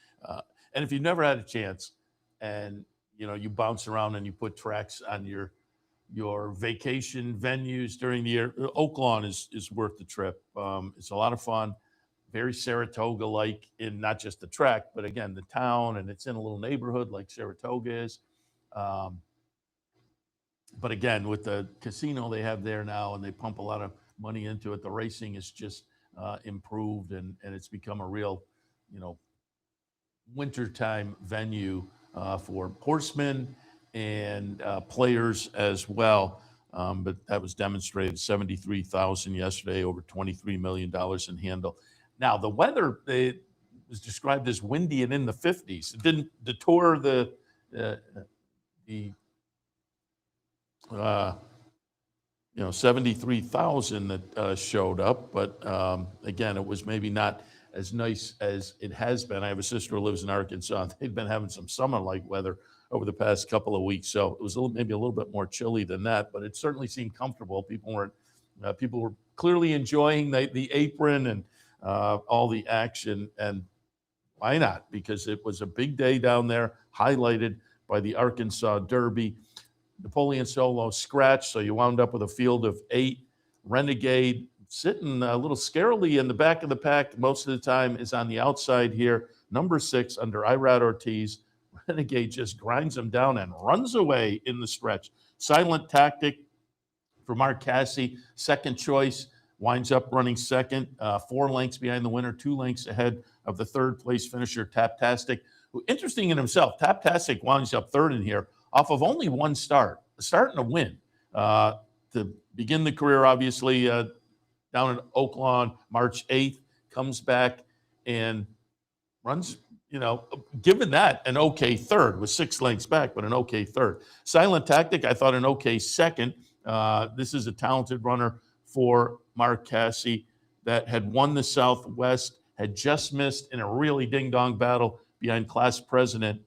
And if you've never had a chance and, you bounce around and you put tracks on your vacation venues during the year, Oaklawn is worth the trip. It's a lot of fun. Very Saratoga-like in not just the track, but again, the town, and it's in a little neighborhood like Saratoga is. But again, with the casino they have there now, and they pump a lot of money into it, the racing is just improved, and it's become a real, wintertime venue for horsemen and players as well. But that was demonstrated, 73,000 yesterday, over $23 million in handle. Now, the weather was described as windy and in the 50s. It didn't detour the 73,000 that showed up. But again, it was maybe not as nice as it has been. I have a sister who lives in Arkansas. They've been having some summer-like weather over the past couple of weeks. So it was maybe a little bit more chilly than that, but it certainly seemed comfortable. People were clearly enjoying the apron and all the action, and why not? Because it was a big day down there, highlighted by the Arkansas Derby. Napoleon Solo scratched, so you wound up with a field of 8. Renegade sitting a little scarily in the back of the pack most of the time is on the outside here. Number 6 under Irad Ortiz. Renegade just grinds him down and runs away in the stretch. Silent Tactic for Mark Casse, second choice. Winds up running second, 4 lengths behind the winner, 2 lengths ahead of the third place finisher, Taptastic, who, interesting in himself, Taptastic winds up third in here off of only one start, a start and a win. To begin the career, obviously, down at Oaklawn, March 8th, comes back and runs, given that, an okay third, with 6 lengths back, but an okay third. Silent Tactic, I thought an okay second. This is a talented runner for Mark Casse that had won the Southwest, had just missed in a really ding-dong battle behind class president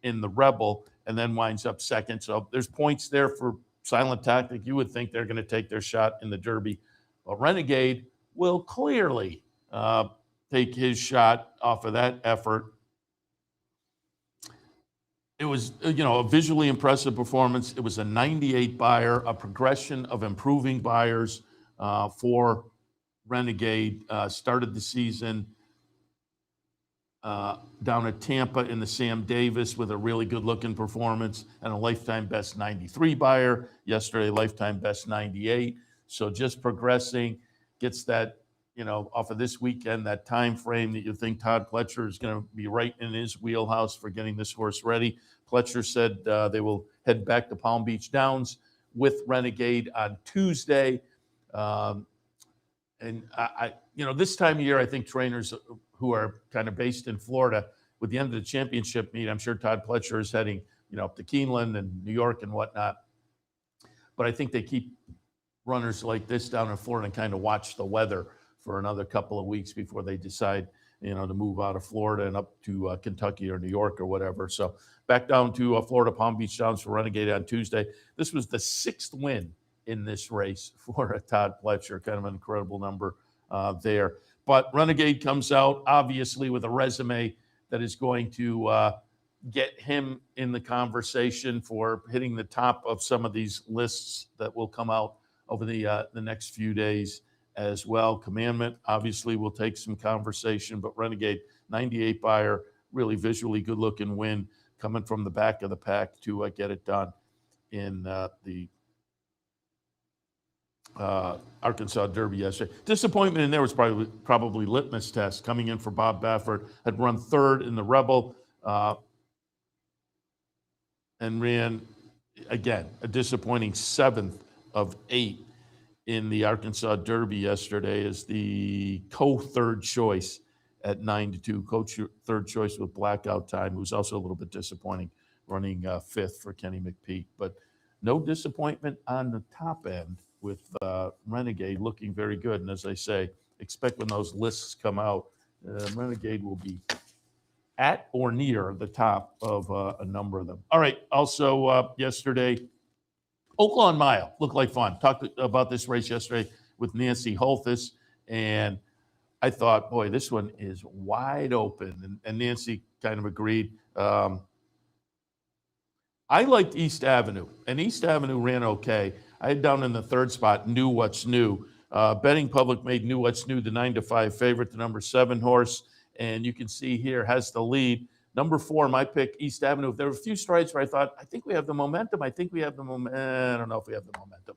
in the Rebel, and then winds up second. So there's points there for Silent Tactic. You would think they're going to take their shot in the Derby. But Renegade will clearly take his shot off of that effort. It was, a visually impressive performance. It was a 98 buyer, a progression of improving buyers for Renegade. Started the season down at Tampa in the Sam Davis with a really good-looking performance and a lifetime best 93 buyer. Yesterday, lifetime best 98. So just progressing, gets that, off of this weekend, that time frame that you think Todd Pletcher is going to be right in his wheelhouse for getting this horse ready. Pletcher said they will head back to Palm Beach Downs with Renegade on Tuesday. And I this time of year, I think trainers who are kind of based in Florida, with the end of the championship meet, I'm sure Todd Pletcher is heading, up to Keeneland and New York and whatnot. But I think they keep runners like this down in Florida and kind of watch the weather for another couple of weeks before they decide, to move out of Florida and up to Kentucky or New York or whatever. So back down to Florida Palm Beach Downs for Renegade on Tuesday. This was the 6th win in this race for Todd Pletcher. Kind of an incredible number there. But Renegade comes out, obviously, with a resume that is going to get him in the conversation for hitting the top of some of these lists that will come out over the next few days as well. Commandment, obviously, will take some conversation, but Renegade, 98 buyer, really visually good-looking win coming from the back of the pack to get it done in the Arkansas Derby yesterday. Disappointment in there was probably litmus test coming in for Bob Baffert. Had run third in the Rebel and ran, again, a disappointing 7th of 8 in the Arkansas Derby yesterday as the co-third choice at 9-2. Third choice with blackout time, who's also a little bit disappointing, running 5th for Kenny McPeak. But no disappointment on the top end with Renegade looking very good. And as I say, expect when those lists come out, Renegade will be at or near the top of a number of them. All right, also yesterday, Oaklawn Mile looked like fun. Talked about this race yesterday with Nancy Holthus, and I thought, boy, this one is wide open. And Nancy kind of agreed. I liked East Avenue, and East Avenue ran okay. I had down in the third spot, Knew What's New. Betting Public made Knew What's New the 9-5 favorite, the number 7 horse. And you can see here has the lead. Number 4, my pick, East Avenue. There were a few strides where I thought, I think we have the momentum. I don't know if we have the momentum.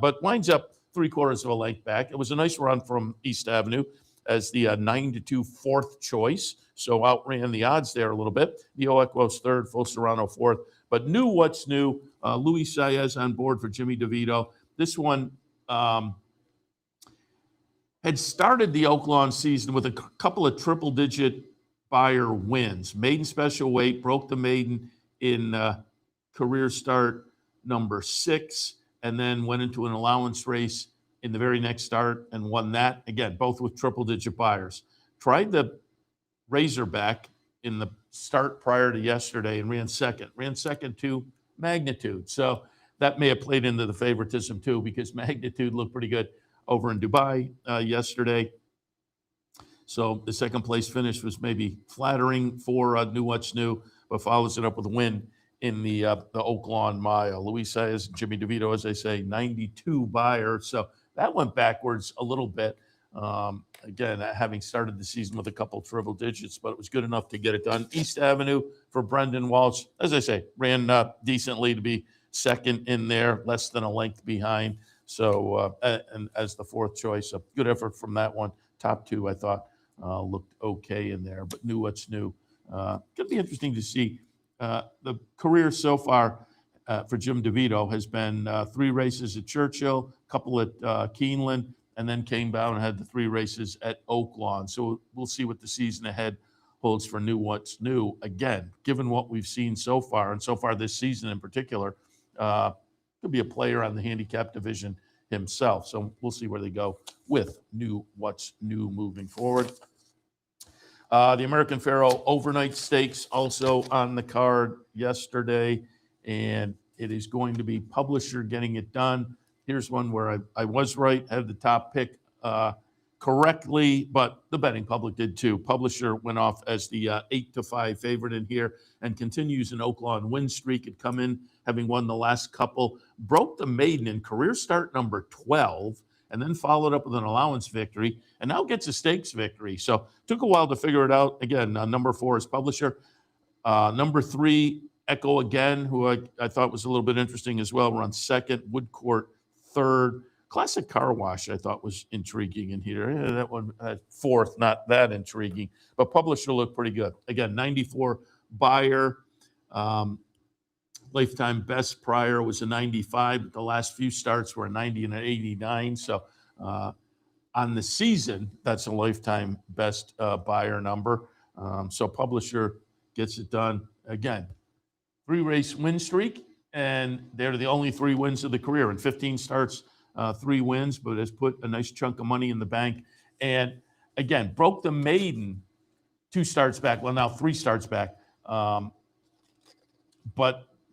But winds up 3/4 of a length back. It was a nice run from East Avenue as the 9-2 4th choice. So outran the odds there a little bit. Neo Equos 3rd, Full Serrano 4th. But Knew What's New. Luis Saez on board for Jimmy DeVito. This one had started the Oaklawn season with a couple of triple-digit buyer wins. Maiden special weight, broke the maiden in career start number 6, and then went into an allowance race in the very next start and won that. Again, both with triple-digit buyers. Tried the Razorback in the start prior to yesterday and ran second. Ran second to Magnitude. So that may have played into the favoritism too, because Magnitude looked pretty good over in Dubai yesterday. So the second place finish was maybe flattering for Knew What's New, but follows it up with a win in the Oaklawn Mile. Luis Saez, Jimmy DeVito, as I say, 92 buyer. So that went backwards a little bit. Again, having started the season with a couple triple digits, but it was good enough to get it done. East Avenue for Brendan Walsh, as I say, ran decently to be second in there, less than a length behind. So, and as the 4th choice, a good effort from that one. Top 2, I thought, looked okay in there, but Knew What's New. Could be interesting to see. The career so far for Jim DeVito has been 3 races at Churchill, a couple at Keeneland, and then came down and had the 3 races at Oaklawn. So we'll see what the season ahead holds for Knew What's New. Again, given what we've seen so far, and so far this season in particular, could be a player on the handicap division himself. So we'll see where they go with Knew What's New moving forward. The American Pharoah Overnight Stakes also on the card yesterday, and it is going to be Publisher getting it done. Here's one where I was right, had the top pick correctly, but the betting public did too. Publisher went off as the 8-5 favorite in here and continues an Oaklawn win streak. Had come in having won the last couple, broke the maiden in career start number 12, and then followed up with an allowance victory, and now gets a stakes victory. So took a while to figure it out. Again, number 4 is Publisher. Number 3, Echo Again, who I thought was a little bit interesting as well. We're on 2nd, Woodcourt 3rd. Classic Car Wash, I thought, was intriguing in here. That one at 4th, not that intriguing. But Publisher looked pretty good. Again, 94 buyer. Lifetime best prior was a 95, but the last few starts were a 90 and an 89. So on the season, that's a lifetime best buyer number. So Publisher gets it done. Again, 3-race win streak, and they're the only 3 wins of the career. In 15 starts, 3 wins, but has put a nice chunk of money in the bank. And again, broke the maiden 2 starts back. Well, now 3 starts back. But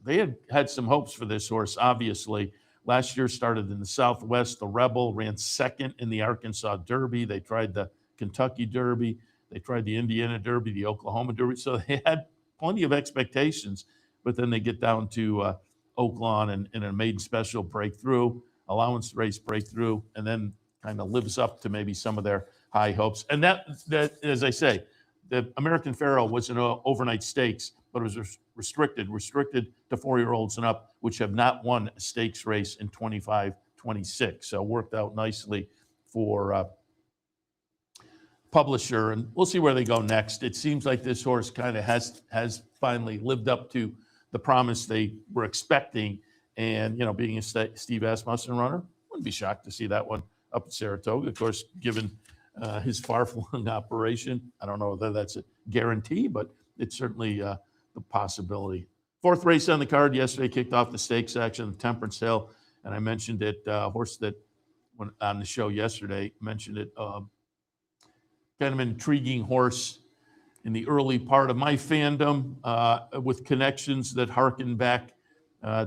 they had some hopes for this horse, obviously. Last year started in the Southwest. The Rebel ran second in the Arkansas Derby. They tried the Kentucky Derby. They tried the Indiana Derby, the Oklahoma Derby. So they had plenty of expectations, but then they get down to Oaklawn and a maiden special breakthrough, allowance race breakthrough, and then kind of lives up to maybe some of their high hopes. And that as I say, the American Pharoah was an overnight stakes, but it was restricted to 4-year-olds and up, which have not won a stakes race in 25, 26. So it worked out nicely for publisher, and we'll see where they go next. It seems like this horse kind of has finally lived up to the promise they were expecting. And, you know, being a Steve Asmussen runner, wouldn't be shocked to see that one up at Saratoga. Of course, given his far-flung operation, I don't know whether that's a guarantee, but it's certainly the possibility. Fourth race on the card yesterday kicked off the stakes action, the Temperance Hill, and I mentioned it, horse that went on the show yesterday, mentioned it, kind of an intriguing horse in the early part of my fandom, with connections that harken back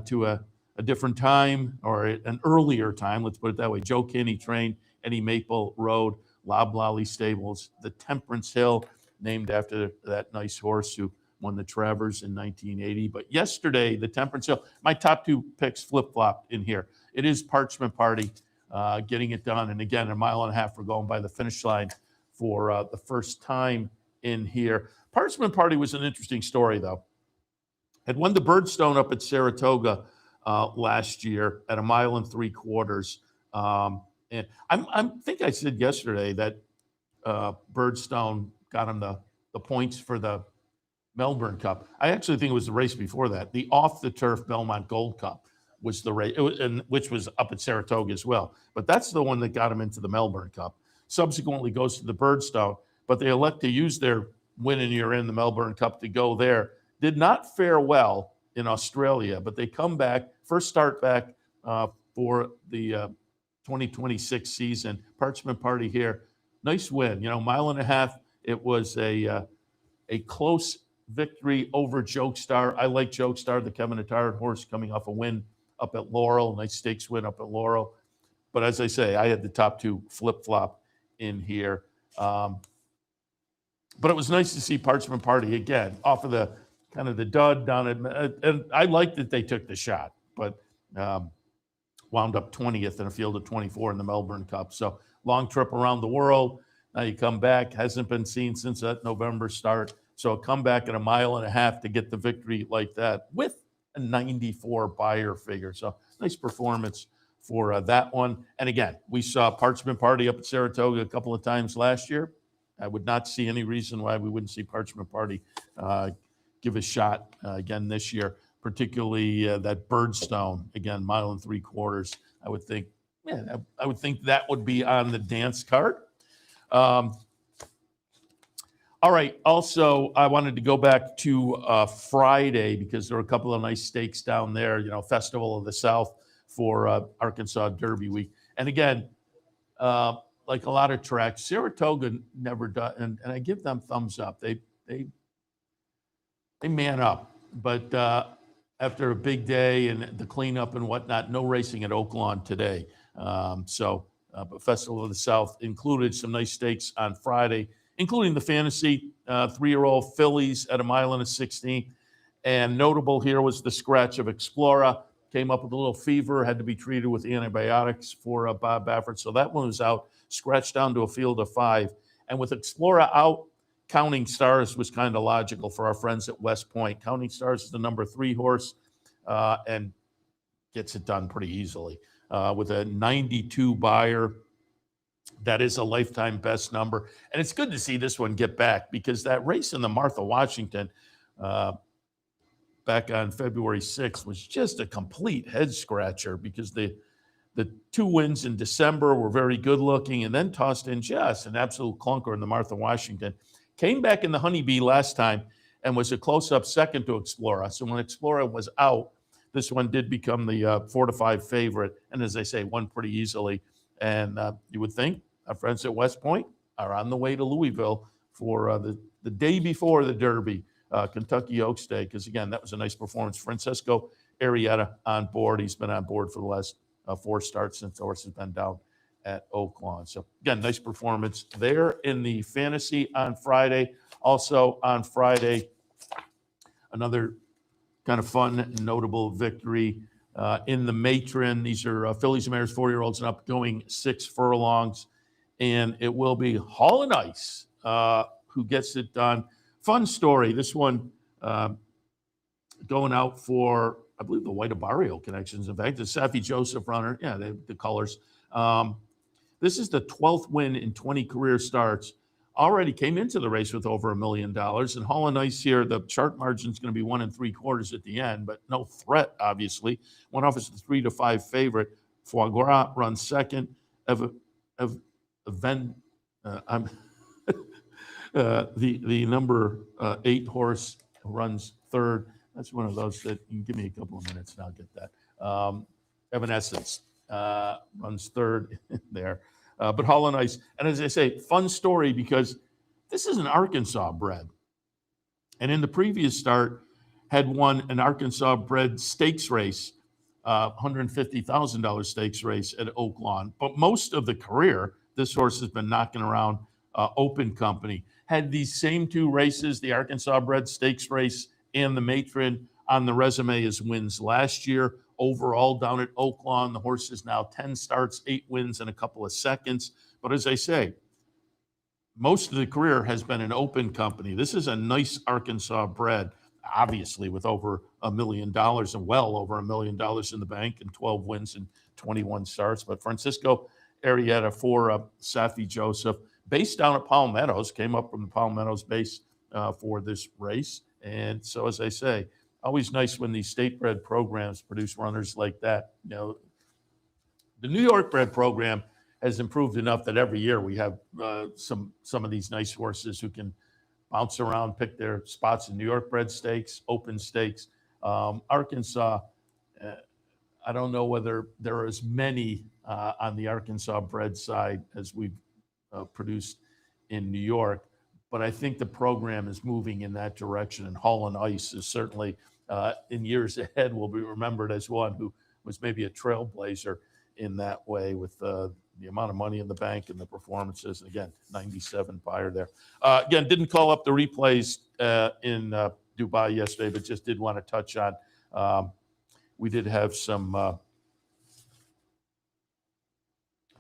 to a different time, or an earlier time, let's put it that way. Joe Kinney trained, Eddie Maple Road, Loblolly Stables, the Temperance Hill, named after that nice horse who won the Travers in 1980. But yesterday, the Temperance Hill, my top two picks flip-flopped in here. It is Parchment Party getting it done. And again, 1.5 miles we're going by the finish line for the first time in here. Parchment Party was an interesting story, though. Had won the Birdstone up at Saratoga last year at 1.75 miles. And I think I said yesterday that Birdstone got him the points for the Melbourne Cup. I actually think it was the race before that. The off-the-turf Belmont Gold Cup was the race, which was up at Saratoga as well. But that's the one that got him into the Melbourne Cup. Subsequently goes to the Birdstone, but they elect to use their win in year in the Melbourne Cup to go there. Did not fare well in Australia, but they come back, first start back for the 2026 season. Parchment Party here, nice win. 1.5 miles. It was a close victory over Jokestar. I like Jokestar, the Kevin Attard horse, coming off a win up at Laurel, nice stakes win up at Laurel. But as I say, I had the top two flip-flop in here. But it was nice to see Parchment Party again off of the kind of the dud down at, and I liked that they took the shot, but wound up 20th in a field of 24 in the Melbourne Cup. So long trip around the world. Now you come back, hasn't been seen since that November start. So a comeback at 1.5 miles to get the victory like that with a 94 buyer figure. So nice performance for that one. And again, we saw Parchment Party up at Saratoga a couple of times last year. I would not see any reason why we wouldn't see Parchment Party give a shot again this year, particularly that Birdstone, again, 1.75 miles. I would think, I would think that would be on the dance card. All right. Also, I wanted to go back to Friday because there were a couple of nice stakes down there, Festival of the South for Arkansas Derby week. And again, like a lot of tracks, Saratoga never does, and I give them thumbs up. They man up. But after a big day and the cleanup and whatnot, no racing at Oaklawn today. But Festival of the South included some nice stakes on Friday, including the fantasy 3-year-old fillies at 1.16 miles. And notable here was the scratch of Explora. Came up with a little fever, had to be treated with antibiotics for Bob Baffert. So that one was out, scratched down to a field of 5. And with Explora out, Counting Stars was kind of logical for our friends at West Point. Counting Stars is the number 3 horse and gets it done pretty easily with a 92 buyer. That is a lifetime best number. And it's good to see this one get back because that race in the Martha Washington back on February 6th was just a complete head scratcher because the 2 wins in December were very good looking and then tossed in just an absolute clunker in the Martha Washington. Came back in the Honeybee last time and was a close-up second to Explora. So when Explora was out, this one did become the 4-5 favorite. And as I say, won pretty easily. And you would think our friends at West Point are on the way to Louisville for the day before the Derby, Kentucky Oaks Day, because, again, that was a nice performance. Francesco Arrieta on board. He's been on board for the last 4 starts since the horse has been down at Oaklawn. So again, nice performance there in the fantasy on Friday. Also on Friday, another kind of fun, notable victory in the matron. These are fillies and mares, 4-year-olds and up, going 6 furlongs. And it will be Hall and Ice who gets it done. Fun story. This one going out for, I believe, the White Barrio connections. In fact, the Seth Joseph runner. Yeah, the colors. This is the 12th win in 20 career starts. Already came into the race with over $1 million. And Hall and Ice here, the chart margin is going to be 1 3/4 at the end, but no threat, obviously. Went off as the 3-5 favorite. Foie Gras runs second. The number 8 horse runs third. That's one of those that you can give me a couple of minutes and I'll get that. Evanescence runs third there. But Hall and Ice, and as I say, fun story because this is an Arkansas bred. And in the previous start, had won an Arkansas bred stakes race, $150,000 stakes race at Oaklawn. But most of the career, this horse has been knocking around open company. Had these same 2 races, the Arkansas bred stakes race and the matron, on the resume as wins last year. Overall, down at Oaklawn, the horse is now 10 starts, 8 wins in a couple of seconds. But as I say, most of the career has been an open company. This is a nice Arkansas bred, obviously with over $1 million and well over $1 million in the bank and 12 wins and 21 starts. But Francisco Arrieta for Safi Joseph, based down at Palmettos, came up from the Palmettos base for this race. And so, as I say, always nice when these state-bred programs produce runners like that. You know, the New York-bred program has improved enough that every year we have some of these nice horses who can bounce around, pick their spots in New York-bred stakes, open stakes. Arkansas, I don't know whether there are as many on the Arkansas-bred side as we've produced in New York, but I think the program is moving in that direction, and Hall and Ice is certainly in years ahead will be remembered as one who was maybe a trailblazer in that way with the amount of money in the bank and the performances. And again, 97 buyer there. Again, didn't call up the replays in Dubai yesterday, but just did want to touch on. We did have some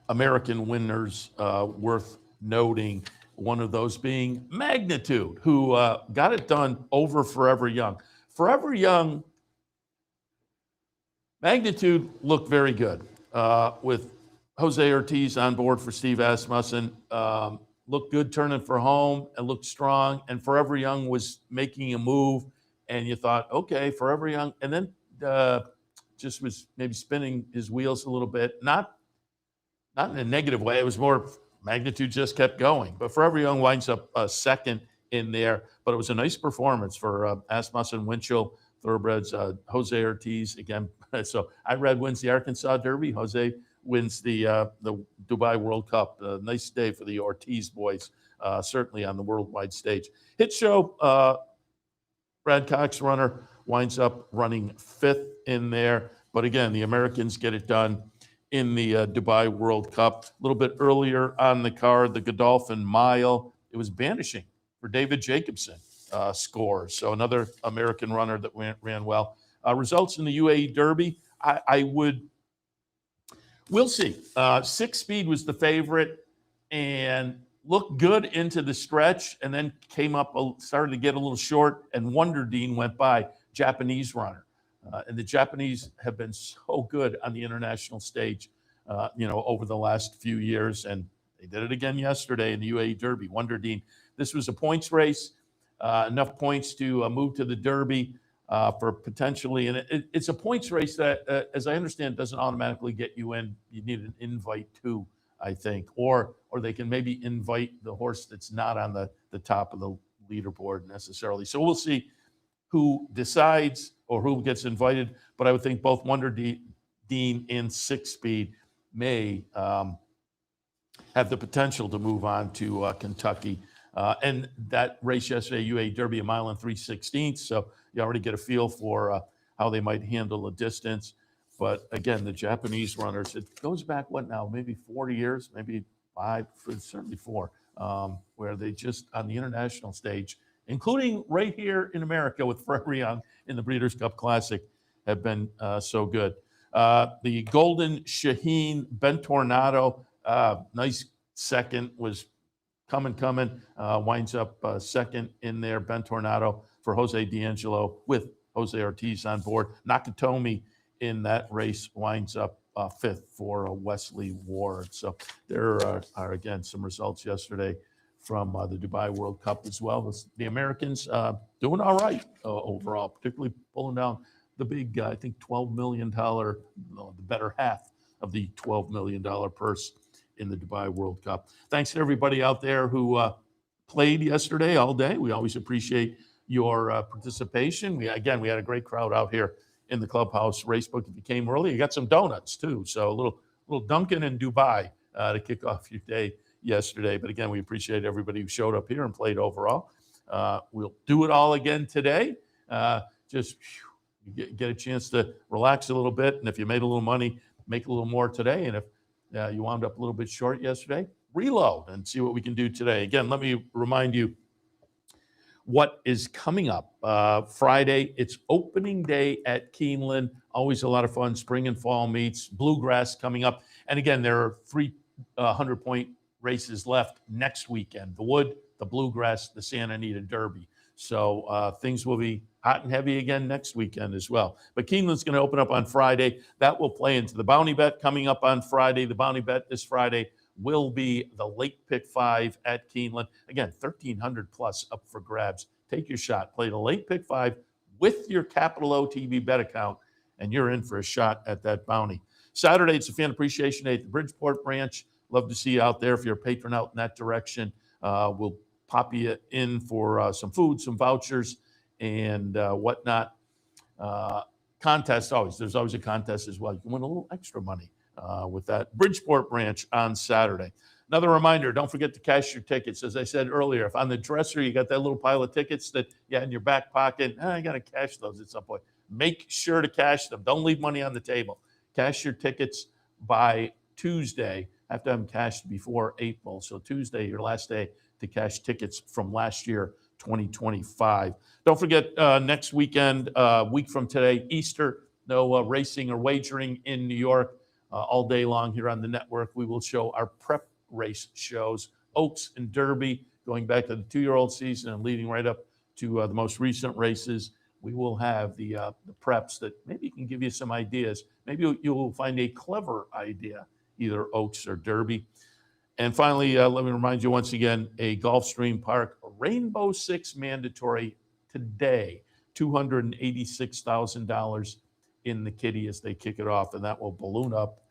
American winners worth noting. One of those being Magnitude, who got it done over Forever Young. Forever Young, Magnitude looked very good with Jose Ortiz on board for Steve Asmussen. Looked good turning for home and looked strong. And Forever Young was making a move, and you thought, okay, Forever Young. And then just was maybe spinning his wheels a little bit. Not in a negative way. It was more Magnitude just kept going. But Forever Young winds up second in there. But it was a nice performance for Asmussen, Winchell, Thoroughbreds, Jose Ortiz again. So Irad wins the Arkansas Derby. Jose wins the Dubai World Cup. Nice day for the Ortiz boys, certainly on the worldwide stage. Hit Show, Brad Cox runner, winds up running 5th in there. But again, the Americans get it done in the Dubai World Cup. A little bit earlier on the card, the Godolphin Mile, it was banishing for David Jacobson scores. So another American runner that ran well. Results in the UAE Derby, we'll see. 6 Speed was the favorite and looked good into the stretch and then came up, started to get a little short, and Wonder Dean went by, Japanese runner. And the Japanese have been so good on the international stage, over the last few years. And they did it again yesterday in the UAE Derby. Wonder Dean. This was a points race, enough points to move to the Derby for potentially. And it's a points race that, as I understand, doesn't automatically get you in. You need an invite too, I think. Or they can maybe invite the horse that's not on the top of the leaderboard necessarily. So we'll see who decides or who gets invited, but I would think both Wonder Dean and 6 Speed may have the potential to move on to Kentucky. And that race yesterday, UAE Derby, 1 mile and 3/16. So you already get a feel for how they might handle the distance. But again, the Japanese runners, it goes back, what now, maybe 40 years, maybe 5, certainly 4, where they just, on the international stage, including right here in America with Forever Young in the Breeders' Cup Classic, have been so good. The Golden Shaheen Ben Tornado, nice second, was coming, winds up second in there. Ben Tornado for Jose D'Angelo with Jose Ortiz on board. Nakatomi in that race winds up fifth for Wesley Ward. So there are again some results yesterday from the Dubai World Cup as well. The Americans doing all right overall, particularly pulling down the big, I think, $12 million, the better half of the $12 million purse in the Dubai World Cup. Thanks to everybody out there who played yesterday all day. We always appreciate your participation. We had a great crowd out here in the clubhouse racebook. If you came early, you got some donuts too. So a little Dunkin' in Dubai to kick off your day yesterday. But again, we appreciate everybody who showed up here and played overall. We'll do it all again today. Just get a chance to relax a little bit. And if you made a little money, make a little more today. And if you wound up a little bit short yesterday, reload and see what we can do today. Again, let me remind you what is coming up. Friday, it's opening day at Keeneland. Always a lot of fun. Spring and fall meets. Bluegrass coming up. And again, there are 300-point races left next weekend. The Wood, the Bluegrass, the Santa Anita Derby. So things will be hot and heavy again next weekend as well. But Keeneland's going to open up on Friday. That will play into the Bounty Bet coming up on Friday. The Bounty Bet this Friday will be the Late Pick 5 at Keeneland. Again, 1,300 plus up for grabs. Take your shot. Play the Late Pick 5 with your Capital OTB bet account, and you're in for a shot at that bounty. Saturday, it's a fan appreciation day at the Bridgeport branch. Love to see you out there. If you're a patron out in that direction, we'll pop you in for some food, some vouchers, and whatnot. Contest always. There's always a contest as well. You can win a little extra money with that Bridgeport branch on Saturday. Another reminder, don't forget to cash your tickets. As I said earlier, if on the dresser you got that little pile of tickets that you had in your back pocket, I got to cash those at some point. Make sure to cash them. Don't leave money on the table. Cash your tickets by Tuesday. Have to have them cashed before April. So Tuesday, your last day to cash tickets from last year, 2025. Don't forget next weekend, week from today, Easter, no racing or wagering in New York all day long here on the network. We will show our prep race shows, Oaks and Derby, going back to the 2-year-old season and leading right up to the most recent races. We will have the preps that maybe can give you some ideas. Maybe you'll find a clever idea, either Oaks or Derby. And finally, let me remind you once again, a Gulfstream Park Rainbow Six mandatory today, $286,000 in the kitty as they kick it off, and that will balloon up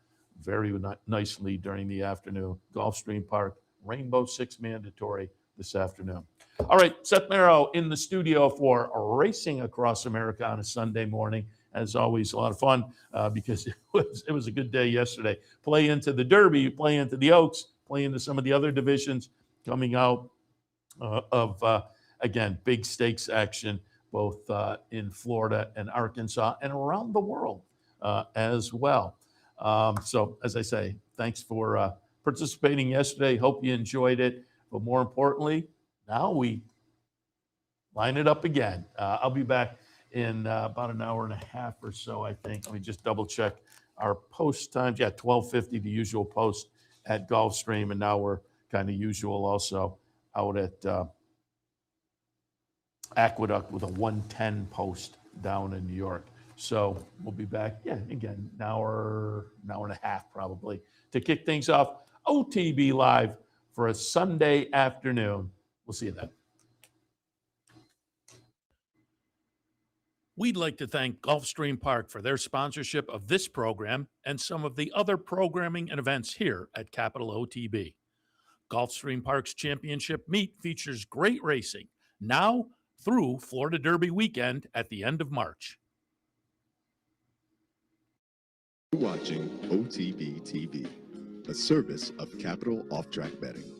very nicely during the afternoon. Gulfstream Park Rainbow Six mandatory this afternoon. All right, Seth Merrow in the studio for Racing Across America on a Sunday morning. As always, a lot of fun because it was a good day yesterday. Play into the Derby, play into the Oaks, play into some of the other divisions coming out of, again, big stakes action, both in Florida and Arkansas and around the world as well. So, as I say, thanks for participating yesterday. Hope you enjoyed it. But more importantly, now we line it up again. I'll be back in about an hour and a half or so, I think. Let me just double check our post times. Yeah, 12:50, the usual post at Gulfstream, and now we're kind of usual also out at Aqueduct with a 1:10 post down in New York. So we'll be back, again, an hour and a half probably to kick things off. OTB Live for a Sunday afternoon. We'll see you then. We'd like to thank Gulfstream Park for their sponsorship of this program and some of the other programming and events here at Capital OTB. Gulfstream Park's championship meet features great racing now through Florida Derby weekend at the end of March. You're watching OTB TV, a service of Capital Off-Track Betting.